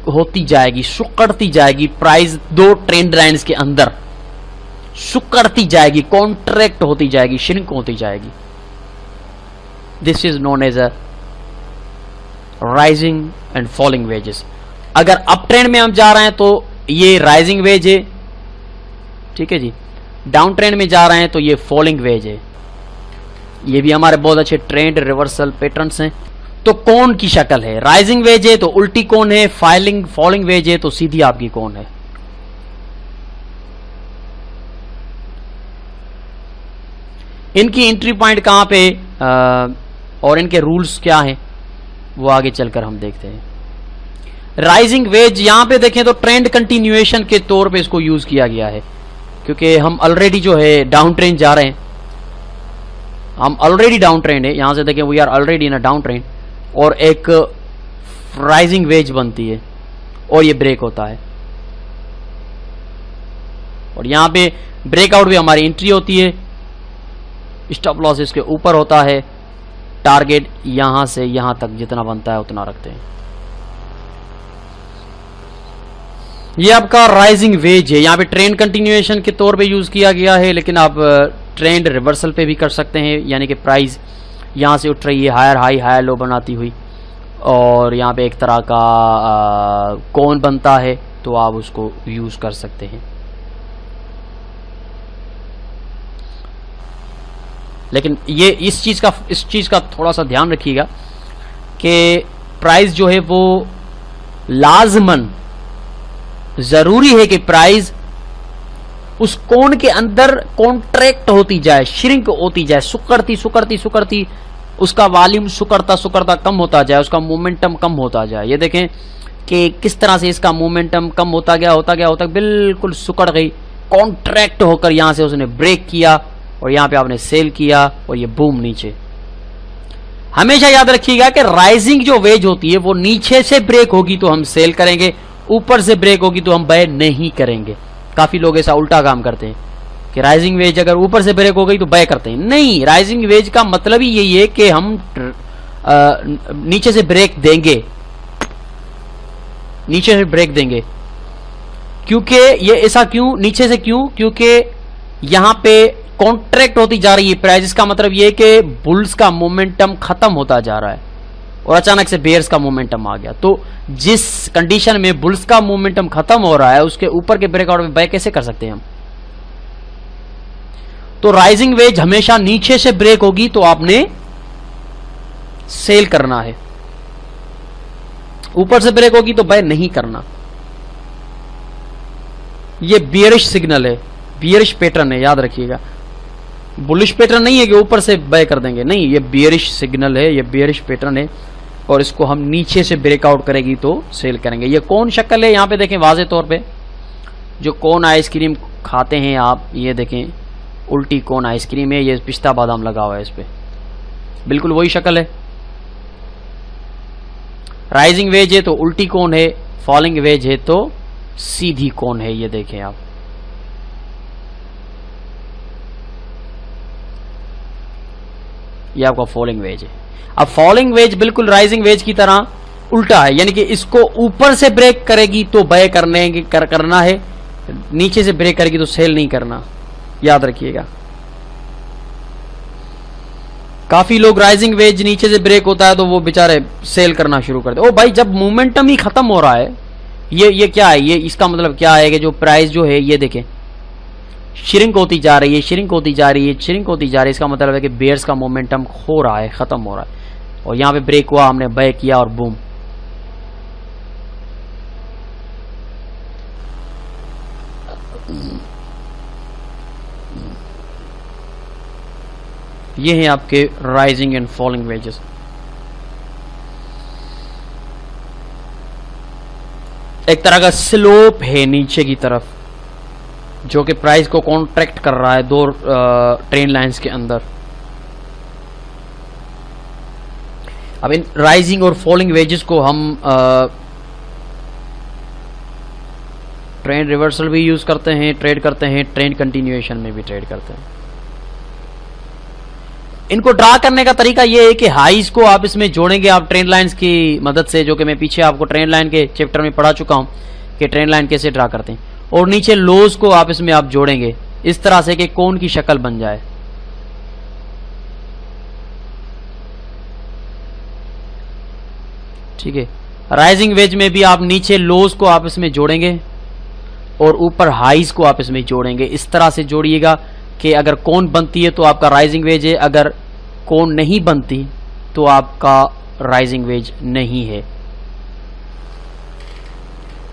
होती जाएगी, सुकड़ती जाएगी। प्राइस दो ट्रेंड लाइंस के अंदर सुकड़ती जाएगी, कॉन्ट्रैक्ट होती जाएगी, श्रिंक होती जाएगी। This is known as a rising and falling wedges. अगर अप ट्रेंड में हम जा रहे हैं तो ये राइजिंग वेज है, ठीक है जी। डाउन ट्रेंड में जा रहे हैं तो ये फॉलिंग वेज है। ये भी हमारे बहुत अच्छे ट्रेंड रिवर्सल पैटर्न्स हैं। तो कोन की शक्ल है, राइजिंग वेज है तो उल्टी कोन है, फॉलिंग वेज है तो सीधी आपकी कोन है। इनकी एंट्री पॉइंट कहां पे और इनके रूल्स क्या हैं वो आगे चलकर हम देखते हैं। राइजिंग वेज यहां पे देखें तो ट्रेंड कंटिन्यूएशन के तौर पे इसको यूज किया गया है, क्योंकि हम ऑलरेडी जो है डाउन ट्रेंड जा रहे हैं, हम ऑलरेडी डाउन ट्रेंड है। यहां से देखें we are already in a down trend और एक राइजिंग वेज बनती है और ये ब्रेक होता है, और यहां पे ब्रेकआउट भी हमारी एंट्री होती है। स्टॉप लॉस इसके ऊपर होता है, टारगेट यहां से यहां तक जितना बनता है उतना रखते हैं। ये आपका राइजिंग वेज है, यहां पे ट्रेंड कंटिन्यूएशन के तौर पे यूज किया गया है, लेकिन आप ट्रेंड रिवर्सल पे भी कर सकते हैं, यानी कि प्राइस यहां से उठ रही है हायर हाई हायर लो बनाती हुई, और यहां पे एक तरह का कोन बनता है, तो आप उसको यूज कर सकते हैं। लेकिन ये इस चीज का थोड़ा सा ध्यान रखिएगा कि प्राइस जो है वो लाजमन जरूरी है कि प्राइस उस कोन के अंदर कॉन्ट्रैक्ट होती जाए, श्रिंक होती जाए, सुकड़ती उसका वॉल्यूम सुकड़ता कम होता जाए, उसका मोमेंटम कम होता जाए। ये देखें कि किस तरह से इसका मोमेंटम कम होता गया, बिल्कुल सुकड़ गई, कॉन्ट्रैक्ट होकर यहां से उसने ब्रेक किया और यहां पे आपने सेल किया और ये बूम नीचे। हमेशा याद रखिएगा कि राइजिंग जो वेज होती है वो नीचे से ब्रेक होगी तो हम सेल करेंगे, ऊपर से ब्रेक होगी तो हम बाय नहीं करेंगे। काफी लोग ऐसा उल्टा काम करते हैं कि राइजिंग वेज अगर ऊपर से ब्रेक हो गई तो बाय करते हैं। नहीं, राइजिंग वेज का मतलब ही यही है कि हम नीचे से ब्रेक देंगे, नीचे से ब्रेक देंगे। क्योंकि ये ऐसा क्यों, नीचे से क्यों? क्योंकि यहां पे कॉन्ट्रैक्ट होती जा रही है प्राइस। इसका मतलब ये है कि बुल्स का मोमेंटम खत्म होता जा रहा है और अचानक से बेयर्स का मोमेंटम आ गया। तो जिस कंडीशन में बुल्स का मोमेंटम खत्म हो रहा है उसके ऊपर के ब्रेकआउट में बाय कैसे कर सकते हैं हम? तो राइजिंग वेज हमेशा नीचे से ब्रेक होगी तो आपने सेल करना है, ऊपर से ब्रेक होगी तो बाय नहीं करना। ये बियरिश सिग्नल है, बियरिश पैटर्न है, याद रखिएगा। बुलिश पैटर्न नहीं है कि ऊपर से बाय कर देंगे, नहीं, ये बियरिश सिग्नल है, ये बियरिश पैटर्न है और इसको हम नीचे से ब्रेकआउट करेगी तो सेल करेंगे। ये कौन शक्ल है यहां पे देखें वाज़े तौर पे, जो कौन आइसक्रीम खाते हैं आप, ये देखें उल्टी कौन आइसक्रीम है, ये पिस्ता बादाम लगा हुआ है इस पे, बिल्कुल वही शक्ल है। राइजिंग वेज है तो उल्टी कौन है, फॉलिंग वेज है तो सीधी कौन है, ये देखें आप। ये आपका फॉलिंग वेज है। अब फॉलिंग वेज बिल्कुल राइजिंग वेज की तरह उल्टा है, यानी कि इसको ऊपर से ब्रेक करेगी तो बाय करना है, नीचे से ब्रेक करेगी तो सेल नहीं करना, याद रखिएगा। काफी लोग राइजिंग वेज नीचे से ब्रेक होता है तो वो बेचारे सेल करना शुरू करते। ओ भाई, जब मोमेंटम ही खत्म हो रहा है, ये क्या है, ये इसका मतलब क्या है कि जो प्राइस जो है, ये देखें श्रिंक होती जा रही है, श्रिंक होती जा रही है, श्रिंक होती जा रही है। इसका मतलब है कि बेयर्स का मोमेंटम खो रहा है, खत्म हो रहा है। और यहां पे ब्रेक हुआ, हमने बाय किया और बूम। ये हैं आपके राइजिंग एंड फॉलिंग वेजेस। एक तरह का स्लोप है नीचे की तरफ, जो कि प्राइस को कॉन्ट्रैक्ट कर रहा है दो ट्रेन लाइंस के अंदर। अब इन राइजिंग और फॉलिंग वेजेस को हम ट्रेंड रिवर्सल भी यूज करते हैं, ट्रेड करते हैं, ट्रेंड कंटिन्यूएशन में भी ट्रेड करते हैं। इनको ड्रा करने का तरीका यह है कि हाईज को आप इसमें जोड़ेंगे आप ट्रेंड लाइंस की मदद से, जो कि मैं पीछे आपको ट्रेंड लाइन के चैप्टर में पढ़ा चुका हूं कि ट्रेंड लाइन कैसे ड्रा करते हैं। और नीचे लोज को आप इसमें आप जोड़ेंगे इस तरह से कि कोन की शक्ल बन जाए। ठीक है, राइजिंग वेज में भी आप नीचे लोज को आप इसमें जोड़ेंगे और ऊपर हाइज को आप इसमें जोड़ेंगे। इस तरह से जोड़िएगा कि अगर कोन बनती है तो आपका राइजिंग वेज है, अगर कोन नहीं बनती तो आपका राइजिंग वेज नहीं है।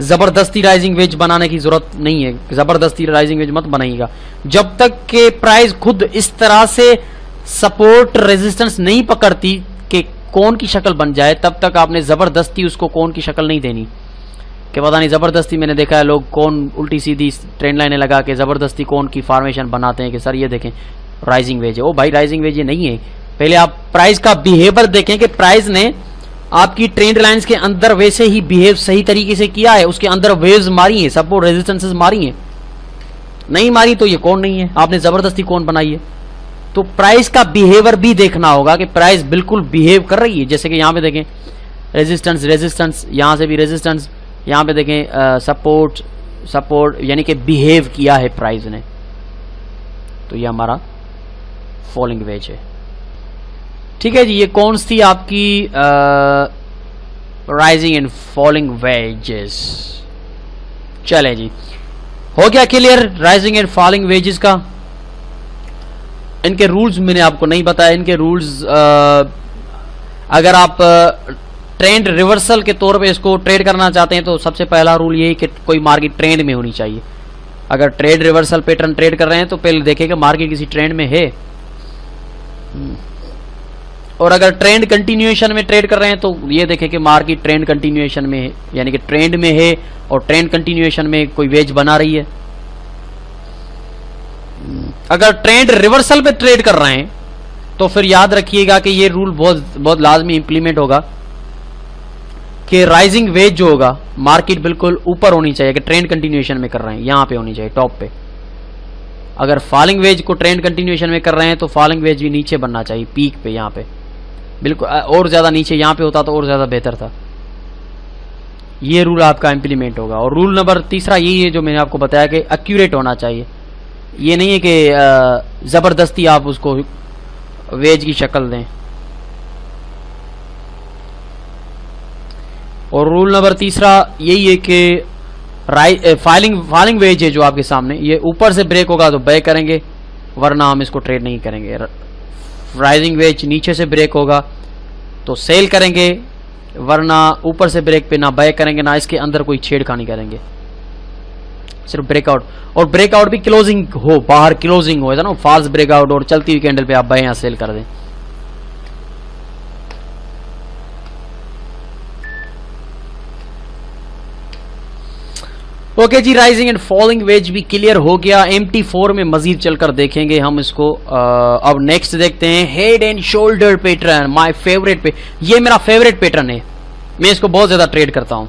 जबरदस्ती राइजिंग वेज बनाने की जरूरत नहीं है, जबरदस्ती राइजिंग वेज मत बनाइएगा। जब तक के प्राइस खुद इस तरह से सपोर्ट रेजिस्टेंस नहीं पकड़ती कि कोन की शक्ल बन जाए, तब तक आपने जबरदस्ती उसको कोन की शक्ल नहीं देनी। कि पता नहीं, जबरदस्ती मैंने देखा है लोग कोन उल्टी सीधी ट्रेंड लाइनें लगा के जबरदस्ती कोन की फॉर्मेशन बनाते हैं कि सर ये देखें राइजिंग वेज है। ओ भाई, राइजिंग वेज ये नहीं है। पहले आप प्राइस का बिहेवियर देखें कि प्राइस ने आपकी ट्रेंड लाइंस के अंदर वैसे ही बिहेव सही तरीके से किया है, उसके अंदर वेव्स मारी है, सपोर्ट रेजिस्टेंसेस मारी है। नहीं मारी तो ये कोन नहीं है, आपने जबरदस्ती कोन बनाई है। तो प्राइस का बिहेवियर भी देखना होगा कि प्राइस बिल्कुल बिहेव कर रही है। जैसे कि यहां पे देखें रेजिस्टेंस, रेजिस्टेंस, यहां से भी रेजिस्टेंस, यहां पे देखें सपोर्ट, सपोर्ट, यानी कि बिहेव किया है प्राइस ने। तो ये हमारा फॉलिंग वेज है। ठीक है जी, ये कौन सी आपकी राइजिंग एंड फॉलिंग वेजेस। चले जी, हो गया clear rising and falling wages का। इनके रूल्स मैंने आपको नहीं बताया। इनके रूल्स अगर आप ट्रेंड रिवर्सल के तौर पे इसको ट्रेड करना चाहते हैं तो सबसे पहला रूल ये है कि कोई मार्केट ट्रेंड में होनी चाहिए। अगर ट्रेड रिवर्सल पैटर्न ट्रेड कर रहे हैं तो पहले देखें कि मार्केट किसी ट्रेंड में है। और अगर ट्रेंड कंटिन्यूएशन में ट्रेड कर रहे हैं तो ये देखें कि मार्केट ट्रेंड कंटिन्यूएशन में है, यानी कि ट्रेंड में है और ट्रेंड कंटिन्यूएशन में कोई वेज बना रही है। अगर ट्रेंड रिवर्सल पे ट्रेड कर रहे हैं तो फिर याद रखिएगा कि ये रूल बहुत लाजमी इंप्लीमेंट होगा कि राइजिंग वेज जो होगा मार्केट बिल्कुल ऊपर होनी चाहिए। कि ट्रेंड कंटिन्यूएशन में कर रहे हैं यहां पे होनी चाहिए, टॉप पे। अगर फॉलिंग वेज को ट्रेंड कंटिन्यूएशन में कर रहे हैं तो फॉलिंग वेज भी नीचे बनना चाहिए, पीक पे, यहां पे बिल्कुल। और ज्यादा नीचे यहां पे होता तो और ज्यादा बेहतर था। ये रूल आपका इंप्लीमेंट होगा। और रूल नंबर तीसरा यही है जो मैंने आपको बताया कि एक्यूरेट होना चाहिए। ये नहीं है कि जबरदस्ती आप उसको वेज की शक्ल दें। और रूल नंबर तीसरा यही है कि फॉलिंग वेज है जो आपके सामने, ये ऊपर से ब्रेक होगा तो बाय करेंगे, वरना हम इसको ट्रेड नहीं करेंगे। राइजिंग वेज नीचे से ब्रेक होगा तो सेल करेंगे, वरना ऊपर से ब्रेक पे ना बाय करेंगे, ना इसके अंदर कोई छेड़खानी करेंगे, सिर्फ ब्रेकआउट। और ब्रेकआउट भी क्लोजिंग हो, बाहर क्लोजिंग हो, ऐसा ना फॉल्स ब्रेकआउट और चलती हुई कैंडल पे आप बाय या सेल कर दें। ओके जी, राइजिंग एंड फॉलिंग वेज भी क्लियर हो गया। MT4 में मजीद चलकर देखेंगे हम इसको। अब नेक्स्ट देखते हैं head and shoulder pattern, my favourite पे। ये मेरा फेवरेट पैटर्न है, मैं इसको बहुत ज्यादा ट्रेड करता हूं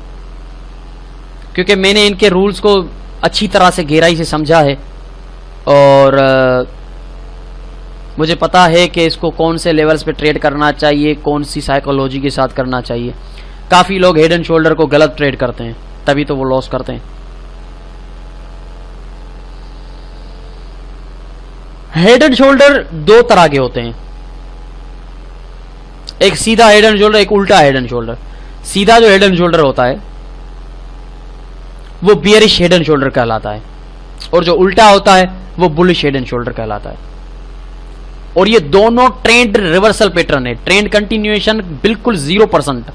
क्योंकि मैंने इनके रूल्स को अच्छी तरह से गहराई से समझा है और मुझे पता है कि इसको कौन से लेवल्स पे ट्रेड करना चाहिए, कौन सी साइकोलॉजी के साथ करना चाहिए। काफी लोग हेड एंड शोल्डर को गलत ट्रेड करते हैं, तभी तो वो लॉस करते हैं। हेड एंड शोल्डर दो तरह के होते हैं, एक सीधा हेड एंड शोल्डर, एक उल्टा हेड एंड शोल्डर। सीधा जो हेड एंड शोल्डर होता है वो बियरिश हेड एंड शोल्डर कहलाता है, और जो उल्टा होता है वो बुलिश हेड एंड शोल्डर कहलाता है। और ये दोनों ट्रेंड रिवर्सल पैटर्न है, ट्रेंड कंटिन्यूएशन बिल्कुल 0%।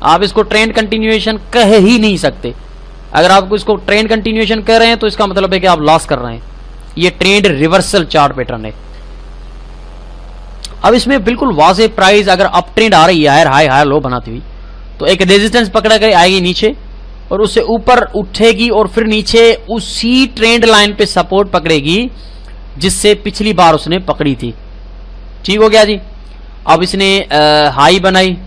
आप इसको ट्रेंड कंटिन्यूएशन कह ही नहीं सकते। अगर आप इसको ट्रेंड कंटिन्यूएशन कह रहे हैं तो इसका मतलब है कि आप लॉस कर रहे हैं। ये ट्रेंड रिवर्सल चार्ट पैटर्न है। अब इसमें बिल्कुल वाज़ेह प्राइस अगर अप ट्रेंड आ रही है, हाई हाई लो बनाती हुई, तो एक रेजिस्टेंस पकड़ा कर आएगी नीचे और उससे ऊपर उठेगी और फिर नीचे उसी ट्रेंड लाइन पे सपोर्ट पकड़ेगी जिससे पिछली बार उसने पकड़ी थी। ठीक हो गया जी। अब इसने हाई बनाई,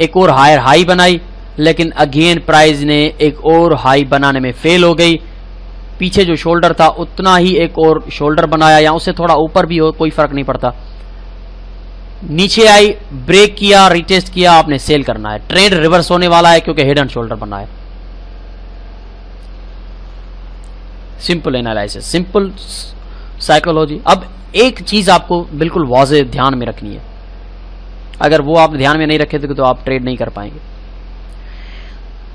एक और हायर हाई बनाई, लेकिन अगेन प्राइस ने एक और हाई बनाने में फेल हो गई। पीछे जो शोल्डर था उतना ही एक और शोल्डर बनाया, या उससे थोड़ा ऊपर भी हो कोई फर्क नहीं पड़ता। नीचे आई, ब्रेक किया, रिटेस्ट किया, आपने सेल करना है। ट्रेंड रिवर्स होने वाला है क्योंकि हेड एंड शोल्डर बना है। Simple analysis, simple psychology. अब एक चीज आपको बिल्कुल वाज़ेह ध्यान में रखनी है, अगर वो आप ध्यान में नहीं रखे तो आप ट्रेड नहीं कर पाएंगे।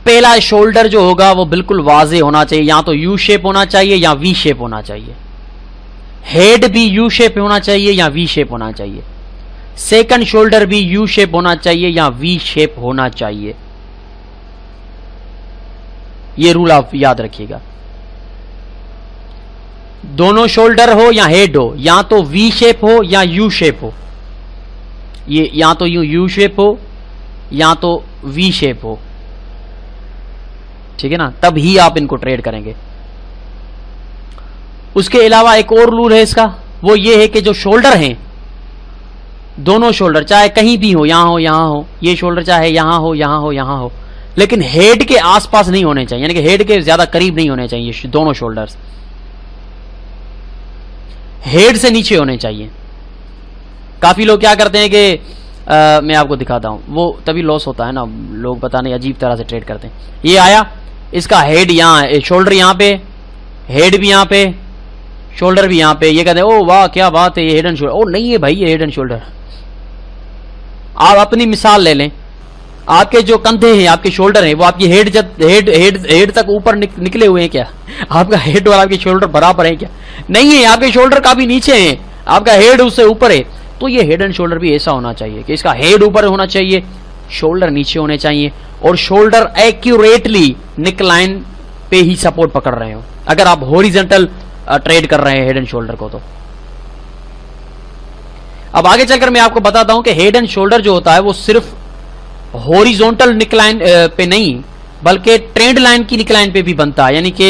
पहला शोल्डर जो होगा वो बिल्कुल वाज़ेह होना चाहिए, या तो यू शेप होना चाहिए या वी शेप होना चाहिए। हेड भी यू शेप होना चाहिए या वी शेप होना चाहिए। सेकंड शोल्डर भी यू शेप होना चाहिए या वी शेप होना चाहिए। ये रूल आप याद रखिएगा। दोनों शोल्डर हो या हेड हो, या तो वी शेप हो या यू शेप हो। ये या तो यू शेप हो या तो वी शेप हो, ठीक है ना, तब ही आप इनको ट्रेड करेंगे। उसके अलावा एक और रूल है इसका, वो ये है कि जो शोल्डर हैं, दोनों शोल्डर चाहे कहीं भी हो, यहां हो, ये शोल्डर चाहे यहां हो, लेकिन हेड के आसपास नहीं होने चाहिए, यानी कि हेड के ज्यादा करीब नहीं होने चाहिए। दोनों शोल्डर्स हेड से नीचे होने चाहिए। काफी लोग क्या करते हैं कि मैं आपको दिखाता हूं, वो तभी लॉस होता है ना, लोग पता नहीं अजीब तरह से ट्रेड करते हैं। ये आया, इसका हेड यहां है, शोल्डर यहां पे, हेड भी यहां पे, शोल्डर भी यहां पे। ये कहते हैं ओ वाह क्या बात है, ये हेड एंड शोल्डर। ओ नहीं है भाई, ये हेड एंड शोल्डर। आप अपनी मिसाल ले लें, आपके जो कंधे हैं, आपके शोल्डर हैं, वो आपकी हेड तक ऊपर निकले हुए हैं क्या? आपका हेड और आपके शोल्डर बराबर है क्या? नहीं है, आपके शोल्डर काफी नीचे हैं, आपका हेड उससे ऊपर है। तो ये हेड एंड शोल्डर भी ऐसा होना चाहिए कि इसका हेड ऊपर होना चाहिए, शोल्डर नीचे होने चाहिए, और शोल्डर एक्यूरेटली निकलाइन पे ही सपोर्ट पकड़ रहे हो। अगर आप हॉरिजॉन्टल ट्रेड कर रहे हैं हेड एंड शोल्डर को तो। अब आगे चलकर मैं आपको बताता हूं कि हेड एंड शोल्डर जो होता है वो सिर्फ हॉरिजॉन्टल निकलाइन पे नहीं, बल्कि ट्रेंड लाइन की निकलाइन पे भी बनता है, यानी कि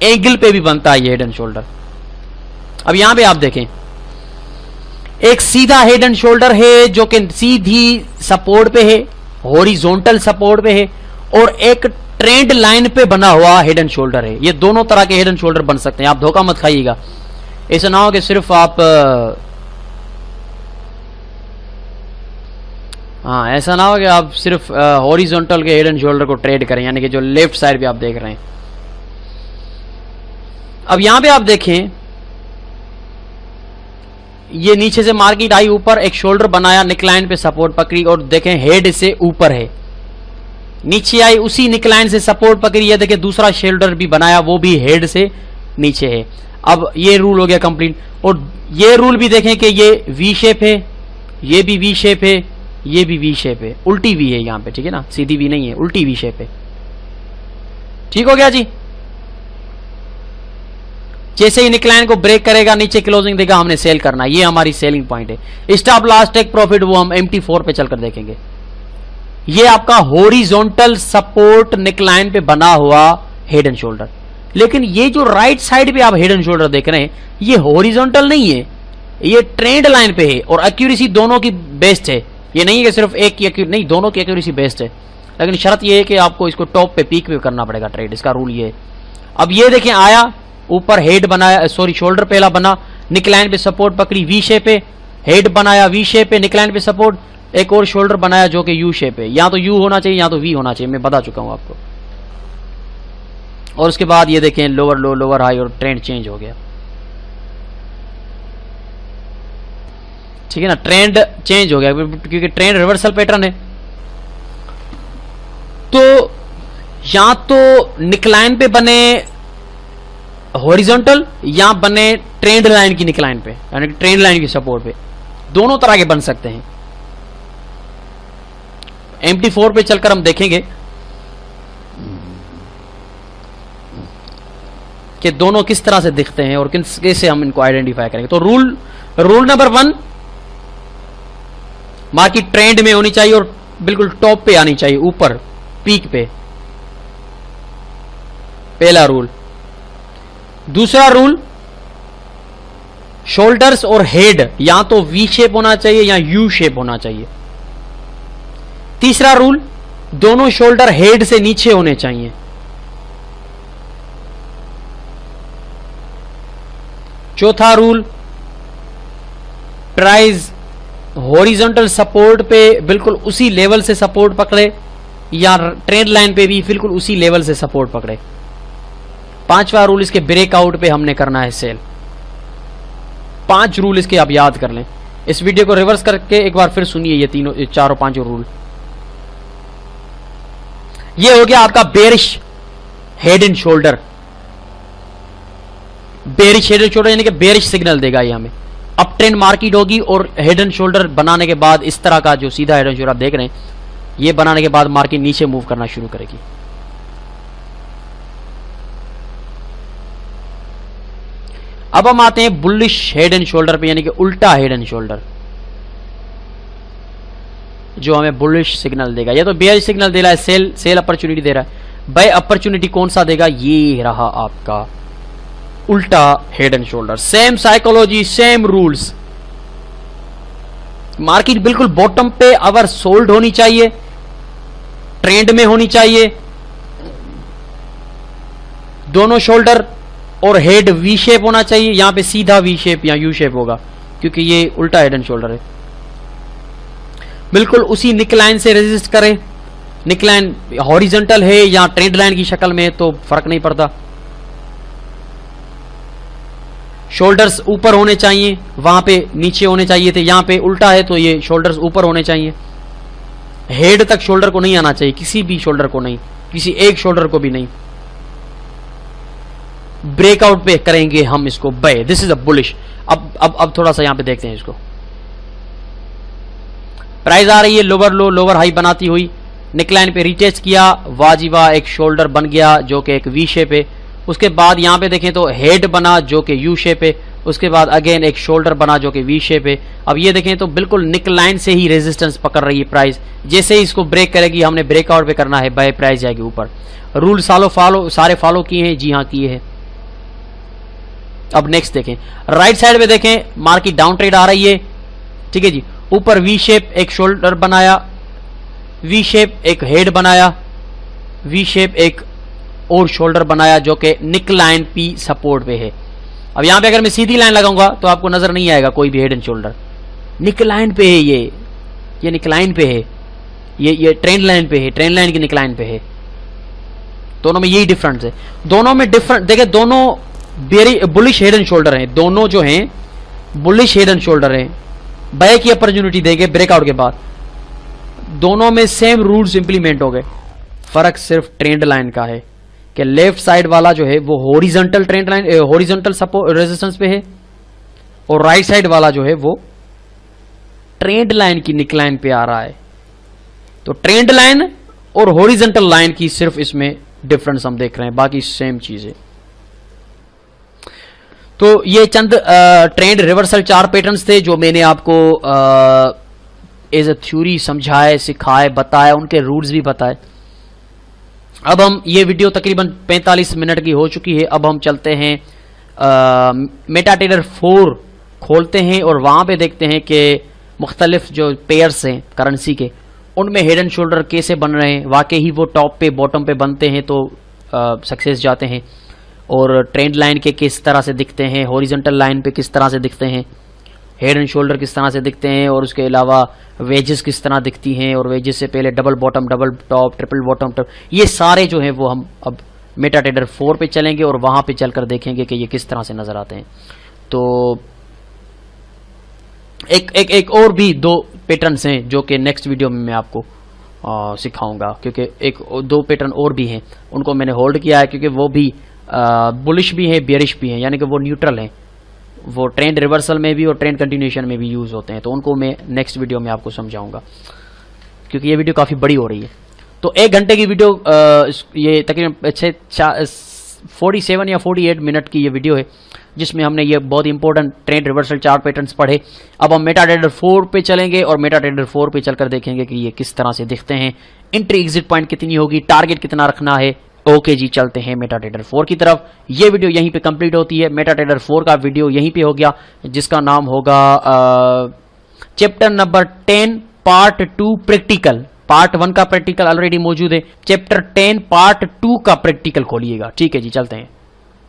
एंगल पे भी बनता है ये हेड एंड शोल्डर। अब यहां पे आप देखें, एक सीधा हेड एंड शोल्डर है जो कि सीधी सपोर्ट पे है, हॉरिजॉन्टल सपोर्ट पे है, और एक ट्रेंड लाइन पे बना हुआ हेड एंड शोल्डर है। ये दोनों तरह के हेड एंड शोल्डर बन सकते हैं, आप धोखा मत खाइएगा। ऐसा ना हो कि सिर्फ आप ऐसा ना हो कि आप सिर्फ हॉरिजॉन्टल के हेड एंड शोल्डर को ट्रेड करें, यानी कि जो लेफ्ट साइड पे आप देख रहे हैं। अब यहां पे आप देखें, ये नीचे से मार्केट आई ऊपर, एक शोल्डर बनाया, निकलाइन पे सपोर्ट पकड़ी, और देखें हेड से ऊपर है। नीचे आई, उसी निकलाइन से सपोर्ट पकड़ी है, देखें दूसरा शोल्डर भी बनाया, वो भी हेड से नीचे है। अब ये रूल हो गया कंप्लीट। और ये रूल भी देखें कि ये वी शेप है, ये भी वी शेप है, ये भी वी शेप है, उल्टी वी है यहां पे, ठीक है ना, सीधी वी नहीं है, उल्टी वी शेप है। ठीक हो गया जी। जैसे ही निकलाइन को ब्रेक करेगा, नीचे क्लोजिंग देगा, हमने सेल करना, ये हमारी सेलिंग पॉइंट है। स्टॉप लॉस टेक प्रॉफिट वो हम MT4 पे चलकर देखेंगे। ये आपका हॉरिजॉन्टल सपोर्ट निकलाइन पे बना हुआ हेड एंड शोल्डर। लेकिन ये जो राइट साइड पे आप हेड एंड शोल्डर देख रहे हैं, ये हॉरिजॉन्टल नहीं है, ये ट्रेंड लाइन पे है, और एक्यूरेसी दोनों की बेस्ट है। ये नहीं है कि सिर्फ एक की नहीं, दोनों की एक्यूरेसी बेस्ट है, लेकिन शर्त ये है कि आपको इसको टॉप पे पीक पे करना पड़ेगा ट्रेड, इसका रूल ये है। अब ये देखें, आया ऊपर, हेड बनाया, सॉरी शोल्डर पहला बना, निकलाइन पे सपोर्ट पकड़ी, वी शेप है, हेड बनाया, वी शेप है, निकलाइन पे सपोर्ट, एक और शोल्डर बनाया जो कि यू शेप है। या तो यू होना चाहिए या तो वी होना चाहिए, मैं बता चुका हूं आपको। और उसके बाद ये देखें, लोअर लो, लोअर हाई, और ट्रेंड चेंज हो गया, ठीक है ना, ट्रेंड चेंज हो गया क्योंकि ट्रेंड रिवर्सल पैटर्न है। तो या तो निकलाइन पे बने हॉरिजॉन्टल या बने ट्रेंड लाइन की निकलाइन पे, यानी कि ट्रेंड लाइन की सपोर्ट पे, दोनों तरह के बन सकते हैं। MT4 पे चलकर हम देखेंगे कि दोनों किस तरह से दिखते हैं और कैसे हम इनको आइडेंटिफाई करेंगे। तो रूल नंबर 1, मार्केट ट्रेंड में होनी चाहिए और बिल्कुल टॉप पे आनी चाहिए, ऊपर पीक पे, पहला रूल। दूसरा रूल, शोल्डर्स और हेड या तो वी शेप होना चाहिए या यू शेप होना चाहिए। तीसरा रूल, दोनों शोल्डर हेड से नीचे होने चाहिए। चौथा रूल, प्राइस हॉरिजॉन्टल सपोर्ट पे बिल्कुल उसी लेवल से सपोर्ट पकड़े या ट्रेंड लाइन पे भी बिल्कुल उसी लेवल से सपोर्ट पकड़े। पांचवा रूल, इसके ब्रेकआउट पे हमने करना है सेल। 5 रूल इसके आप याद कर लें। इस वीडियो को रिवर्स करके एक बार फिर सुनिए ये चारों पांचों रूल। ये हो गया आपका bearish head and shoulder. Bearish head and shoulder यानी कि बेरिश सिग्नल देगा ये हमें। अप ट्रेंड मार्केट होगी और हेड एंड शोल्डर बनाने के बाद इस तरह का जो सीधा हेड एंड शोल्डर आप देख रहे हैं, ये बनाने के बाद मार्केट नीचे मूव करना शुरू करेगी। अब हम आते हैं बुलिश हेड एंड शोल्डर पे, यानी कि उल्टा हेड एंड शोल्डर जो हमें बुलिश सिग्नल देगा। ये तो बेयरिश सिग्नल दे रहा है, सेल अपॉर्चुनिटी दे रहा है। बाय अपॉर्चुनिटी कौन सा देगा? ये रहा आपका उल्टा head and shoulder. Same psychology, same rules. Market बिल्कुल बॉटम पे अवर सोल्ड होनी चाहिए, ट्रेंड में होनी चाहिए, दोनों शोल्डर और हेड वी शेप होना चाहिए। यहां पे सीधा वी शेप या यू शेप होगा क्योंकि ये उल्टा हेड एंड शोल्डर है। बिल्कुल उसी निकलाइन से रेजिस्ट करे। निकलाइन हॉरिजॉन्टल है या ट्रेंड लाइन की शक्ल में तो फर्क नहीं पड़ता। शोल्डर्स ऊपर होने चाहिए, वहां पे नीचे होने चाहिए थे, यहां पे उल्टा है तो ये शोल्डर्स ऊपर होने चाहिए। हेड तक शोल्डर को नहीं आना चाहिए, किसी भी शोल्डर को नहीं, किसी एक शोल्डर को भी नहीं। ब्रेकआउट पे करेंगे हम इसको buy. This is a bullish. अब थोड़ा सा यहां पे देखते हैं इसको। प्राइस आ रही है लोअर लो लोअर हाई बनाती हुई, निकलाइन पे रीटेस्ट किया, वाजिबा एक शोल्डर बन गया जो कि एक वी शेप है। उसके बाद यहां पे देखें तो हेड बना जो कि यू शेप है। उसके बाद अगेन एक शोल्डर बना जो कि वी शेप है। अब ये देखें तो बिल्कुल निकलाइन से ही रेजिस्टेंस पकड़ रही है प्राइस। जैसे ही इसको ब्रेक करेगी हमने ब्रेकआउट पे करना है, बाय प्राइस जाएगी ऊपर। रूल सारे फॉलो किए हैं? जी हाँ किए हैं। अब नेक्स्ट देखें, राइट साइड पे देखें, मार्केट डाउन ट्रेड आ रही है, ठीक है जी। ऊपर वी शेप एक शोल्डर बनाया, वी शेप एक हेड बनाया, वी शेप एक और शोल्डर बनाया जो कि निकलाइन पी सपोर्ट पे है। अब यहां पे अगर मैं सीधी लाइन लगाऊंगा तो आपको नजर नहीं आएगा कोई भी हेड एंड शोल्डर। निकलाइन पे है, ये निकलाइन पे है, ये ट्रेंड लाइन पे है, ट्रेंड लाइन की निकलाइन पे है। दोनों में यही डिफरेंस है। दोनों में डिफरेंट देखिए, दोनों very bullish head and shoulder हैं। दोनों जो हैं बुलिश हेड एंड शोल्डर हैं। बाय की अपॉर्चुनिटी देंगे ब्रेकआउट के बाद। दोनों में सेम रूल्स इंप्लीमेंट हो गए। फर्क सिर्फ ट्रेंड लाइन का है कि लेफ्ट साइड वाला जो है वो horizontal trend line horizontal support resistance पे है और राइट साइड वाला जो है वो ट्रेंड लाइन की निकलाइन पे आ रहा है। तो ट्रेंड लाइन और हॉरिजॉन्टल लाइन की सिर्फ इसमें डिफरेंस हम देख रहे हैं, बाकी सेम चीज है। तो ये चंद ट्रेंड रिवर्सल 4 पैटर्न्स थे जो मैंने आपको एज ए थ्योरी समझाए, सिखाए, बताए, उनके रूल्स भी बताए। अब हम ये वीडियो तकरीबन 45 मिनट की हो चुकी है। अब हम चलते हैं मेटाट्रेडर 4 खोलते हैं और वहां पे देखते हैं कि मुख्तलिफ जो पेयर्स हैं करेंसी के, उनमें हेड एंड शोल्डर कैसे बन रहे हैं। वाकई ही वो टॉप पे बॉटम पे बनते हैं तो सक्सेस जाते हैं, और ट्रेंड लाइन के किस तरह से दिखते हैं, हॉरिजॉन्टल लाइन पे किस तरह से दिखते हैं, हेड एंड शोल्डर किस तरह से दिखते हैं, और उसके अलावा वेजेस किस तरह दिखती हैं, और वेजेस से पहले double bottom, double top, triple bottom top, ये सारे जो हैं वो हम अब मेटाट्रेडर 4 पे चलेंगे और वहां पे चलकर देखेंगे कि ये किस तरह से नजर आते हैं। तो एक और भी 2 पैटर्न्स हैं जो कि नेक्स्ट वीडियो में मैं आपको सिखाऊंगा, क्योंकि 2 पैटर्न और भी हैं, उनको मैंने होल्ड किया है क्योंकि वो भी बुलिश भी हैं, बेयरिश भी हैं, यानी कि वो न्यूट्रल हैं। वो ट्रेंड रिवर्सल में भी और ट्रेंड कंटिन्यूएशन में भी यूज़ होते हैं। तो उनको मैं नेक्स्ट वीडियो में आपको समझाऊंगा, क्योंकि ये वीडियो काफ़ी बड़ी हो रही है। तो 1 घंटे की वीडियो, ये तकरीबन 47 या 48 मिनट की ये वीडियो है, जिसमें हमने ये बहुत important trend reversal chart patterns पढ़े। अब हम मेटाट्रेडर 4 पे चलेंगे और मेटाट्रेडर 4 पे चलकर देखेंगे कि ये किस तरह से दिखते हैं, एंट्री एग्जिट पॉइंट कितनी होगी, टारगेट कितना रखना है। ओके जी, चलते हैं मेटाट्रेडर 4 की तरफ। ये वीडियो यहीं पे कंप्लीट होती है। मेटाट्रेडर 4 का वीडियो यहीं पे हो गया, जिसका नाम होगा chapter number 10 part 2 practical. Part 1 का प्रैक्टिकल ऑलरेडी मौजूद है, चैप्टर 10 पार्ट 2 का प्रैक्टिकल खोलिएगा। ठीक है जी, चलते हैं।